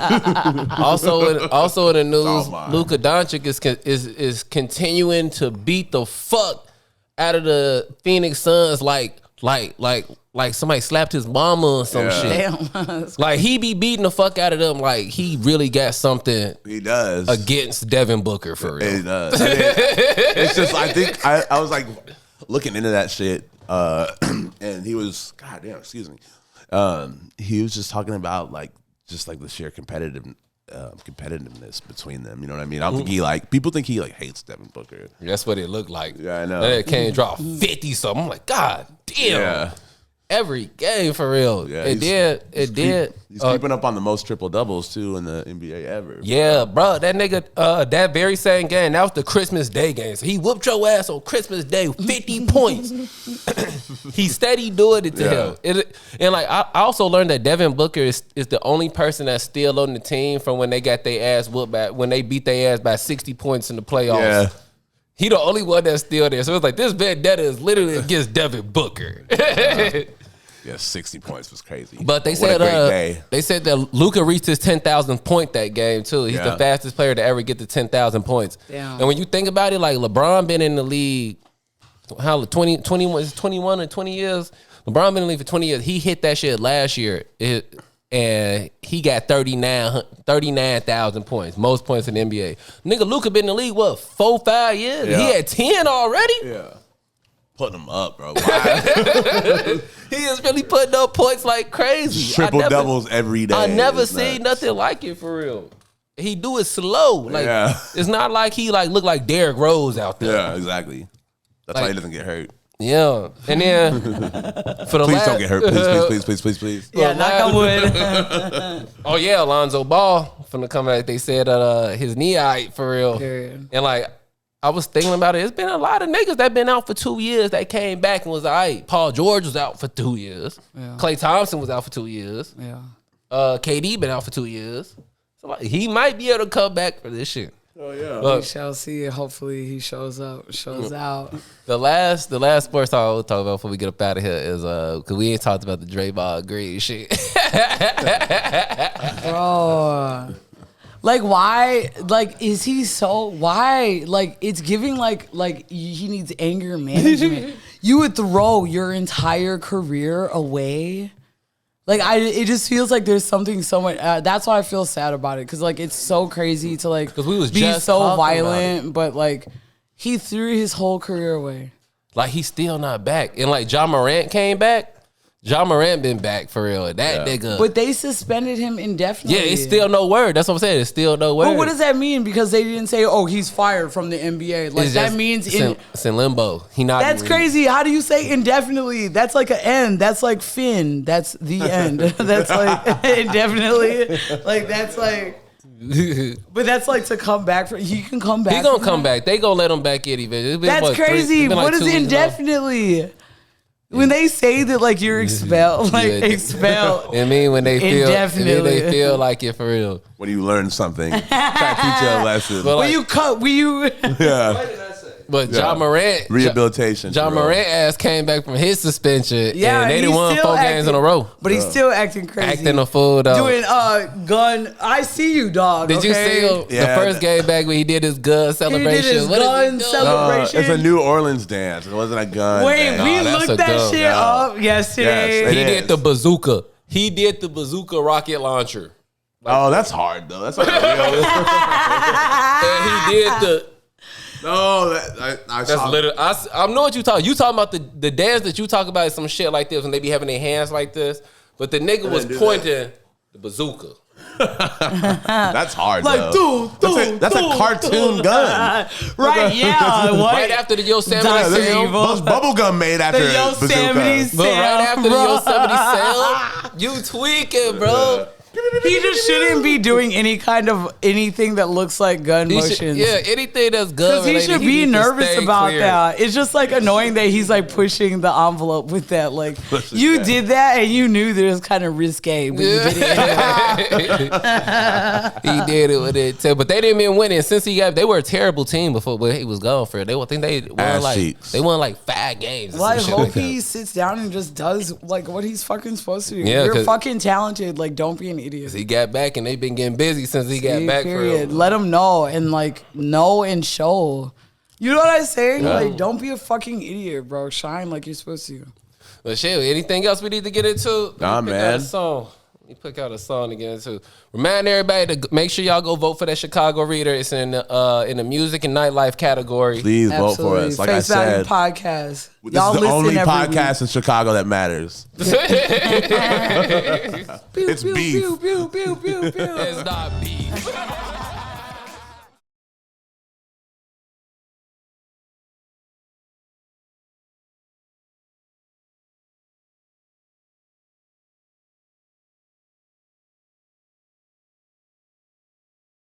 Speaker 1: also in the news,
Speaker 3: all mine.
Speaker 1: Luka Doncic is continuing to beat the fuck out of the Phoenix Suns like somebody slapped his mama or some
Speaker 3: Yeah.
Speaker 1: shit.
Speaker 2: Damn.
Speaker 1: Like he be beating the fuck out of them like he really got something
Speaker 3: He does.
Speaker 1: against Devin Booker for real.
Speaker 3: He does. And it's just, I think, I was like looking into that shit, and he was, goddamn, excuse me. He was just talking about like the sheer competitiveness between them. You know what I mean? I don't think people think he like hates Devin Booker.
Speaker 1: That's what it looked like.
Speaker 3: Yeah, I know.
Speaker 1: That can't drop 50 something. I'm like, God damn.
Speaker 3: Yeah.
Speaker 1: Every game for real.
Speaker 3: Yeah,
Speaker 1: It did.
Speaker 3: He's keeping up on the most triple doubles too in the NBA ever.
Speaker 1: Yeah, bro. That nigga, that very same game, that was the Christmas Day game. So he whooped your ass on Christmas Day, 50 points. He steady doing it to him. And like I also learned that Devin Booker is the only person that's still on the team from when they got their ass whooped back, when they beat their ass by 60 points in the playoffs.
Speaker 3: Yeah.
Speaker 1: He the only one that's still there. So it's like this vendetta is literally against Devin Booker.
Speaker 3: Yeah, 60 points was crazy.
Speaker 1: But they
Speaker 3: What
Speaker 1: said
Speaker 3: a great day.
Speaker 1: they said that Luka reached his 10,000 point that game too. He's the
Speaker 3: Yeah.
Speaker 1: fastest player to ever get to 10,000 points.
Speaker 2: Damn.
Speaker 1: And when you think about it, like LeBron been in the league, how 21 or 20 years. LeBron been in the league for 20 years. He hit that shit last year, and he got 39,000 points, most points in the NBA. Nigga, Luka been in the league 4-5 years.
Speaker 3: Yeah.
Speaker 1: He had 10 already.
Speaker 3: Yeah. Putting him up, bro. Wow.
Speaker 1: He is really putting up points like crazy.
Speaker 3: Triple doubles every day.
Speaker 1: I never
Speaker 3: It's
Speaker 1: seen
Speaker 3: nuts.
Speaker 1: nothing like it for real. He do it slow. Like
Speaker 3: Yeah.
Speaker 1: it's not like he like look like Derrick Rose out there.
Speaker 3: Yeah, exactly. That's why
Speaker 1: Like-
Speaker 3: he doesn't get hurt.
Speaker 1: Yeah. And then for the
Speaker 3: Please
Speaker 1: last,
Speaker 3: don't get hurt. Please.
Speaker 2: Yeah, knock on wood.
Speaker 1: Oh yeah, Alonzo Ball from the comeback. They said his knee aight for real.
Speaker 2: Period.
Speaker 1: And like I was thinking about it. It's been a lot of niggas that been out for 2 years that came back and was aight. Paul George was out for 2 years.
Speaker 2: Yeah.
Speaker 1: Klay Thompson was out for 2 years.
Speaker 2: Yeah.
Speaker 1: KD been out for 2 years. So like, he might be able to come back for this shit.
Speaker 3: Oh yeah.
Speaker 2: We shall see. Hopefully he shows out.
Speaker 1: The last sports talk we'll talk about before we get up out of here is because we ain't talked about the Draymond Green shit.
Speaker 2: Bro. Like why? Like is he so? Why? Like it's giving like he needs anger management. You would throw your entire career away. Like it just feels like there's something so much. That's why I feel sad about it because like it's so crazy to like
Speaker 1: 'Cause we was
Speaker 2: be
Speaker 1: just
Speaker 2: so
Speaker 1: talking
Speaker 2: violent, but like he threw his whole career away.
Speaker 1: Like he's still not back. And like John Morant came back. John Morant been back for real. That nigga.
Speaker 2: But they suspended him indefinitely.
Speaker 1: Yeah, it's still no word. That's what I'm saying. It's still no word.
Speaker 2: But what does that mean? Because they didn't say, "Oh, he's fired from the NBA." Like
Speaker 1: It's
Speaker 2: that
Speaker 1: just-
Speaker 2: means
Speaker 1: it's in limbo. He not.
Speaker 2: That's crazy. How do you say indefinitely? That's like an end. That's like Finn. That's the end. That's like indefinitely. Like that's like. But that's like to come back. He can come back.
Speaker 1: He gonna
Speaker 2: from
Speaker 1: come
Speaker 2: that?
Speaker 1: back. They gonna let him back in eventually. It's been,
Speaker 2: That's
Speaker 1: what,
Speaker 2: crazy.
Speaker 1: it's been like
Speaker 2: What is
Speaker 1: 2 weeks now.
Speaker 2: indefinitely? When they say that, like you're expelled, like
Speaker 1: Yeah.
Speaker 2: expelled.
Speaker 1: I mean, when they feel,
Speaker 2: Indefinitely.
Speaker 1: they feel like it for real.
Speaker 3: When you learn something, try to teach you a lesson.
Speaker 1: But
Speaker 2: When you cut, when you.
Speaker 3: yeah.
Speaker 4: What did I say?
Speaker 1: But John Morant
Speaker 3: rehabilitation.
Speaker 1: John Morant ass came back from his suspension.
Speaker 2: Yeah,
Speaker 1: and they
Speaker 2: he's
Speaker 1: done won
Speaker 2: still
Speaker 1: 4 games in a row.
Speaker 2: But he's still acting crazy.
Speaker 1: Acting a fool though.
Speaker 2: Doing gun. I see you, dog.
Speaker 1: Did you see the first game back when he did his gun celebration?
Speaker 2: He did his gun celebration.
Speaker 3: It's a New Orleans dance. It wasn't a gun.
Speaker 2: Wait,
Speaker 3: dance.
Speaker 2: we looked that shit up yesterday.
Speaker 1: He did the bazooka. He did the bazooka rocket launcher.
Speaker 3: Oh, that's hard though. That's like real.
Speaker 1: And he did the.
Speaker 3: No, that's
Speaker 1: literally. I know what you talking. You talking about the dance that you talk about is some shit like this when they be having their hands like this. But the nigga was pointing the bazooka.
Speaker 3: That's hard.
Speaker 2: Like,
Speaker 3: though. That's a cartoon gun.
Speaker 2: Right? Yeah. What?
Speaker 1: Right after the Yosemite sale.
Speaker 3: Most bubblegum made after
Speaker 2: the Yosemite
Speaker 3: bazooka.
Speaker 1: But right after the Yosemite sale, you tweaking, bro.
Speaker 2: He just shouldn't be doing any kind of anything that looks like gun motions.
Speaker 1: Anything that's gun.
Speaker 2: Because he should be nervous about that. It's just like annoying that he's like pushing the envelope with that. Like you did that and you knew that it was kind of risque, but you did it anyway.
Speaker 1: He did it with it too. But they didn't even win it since they were a terrible team before but he was gone for it. They won like 5 games.
Speaker 2: Well, I hope he sits down and just does like what he's fucking supposed to do.
Speaker 1: Yeah,
Speaker 2: you're fucking talented. Like don't be an idiot.
Speaker 1: He got back and they've been getting busy since he got back.
Speaker 2: Period. Let him know and know and show. You know what I'm saying? Yeah. Like, don't be a fucking idiot, bro. Shine like you're supposed to.
Speaker 1: But shit, anything else we need to get into?
Speaker 3: Nah, man.
Speaker 1: Let me pick out a song to get into. Remind everybody to make sure y'all go vote for that Chicago Reader. It's in the music and nightlife category.
Speaker 3: Please vote for us. Like
Speaker 2: Face
Speaker 3: I said,
Speaker 2: podcast.
Speaker 3: This is the only podcast in Chicago that matters.
Speaker 2: It's
Speaker 3: beef.
Speaker 2: Pew, pew, pew, pew, pew, pew.
Speaker 1: It's not beef.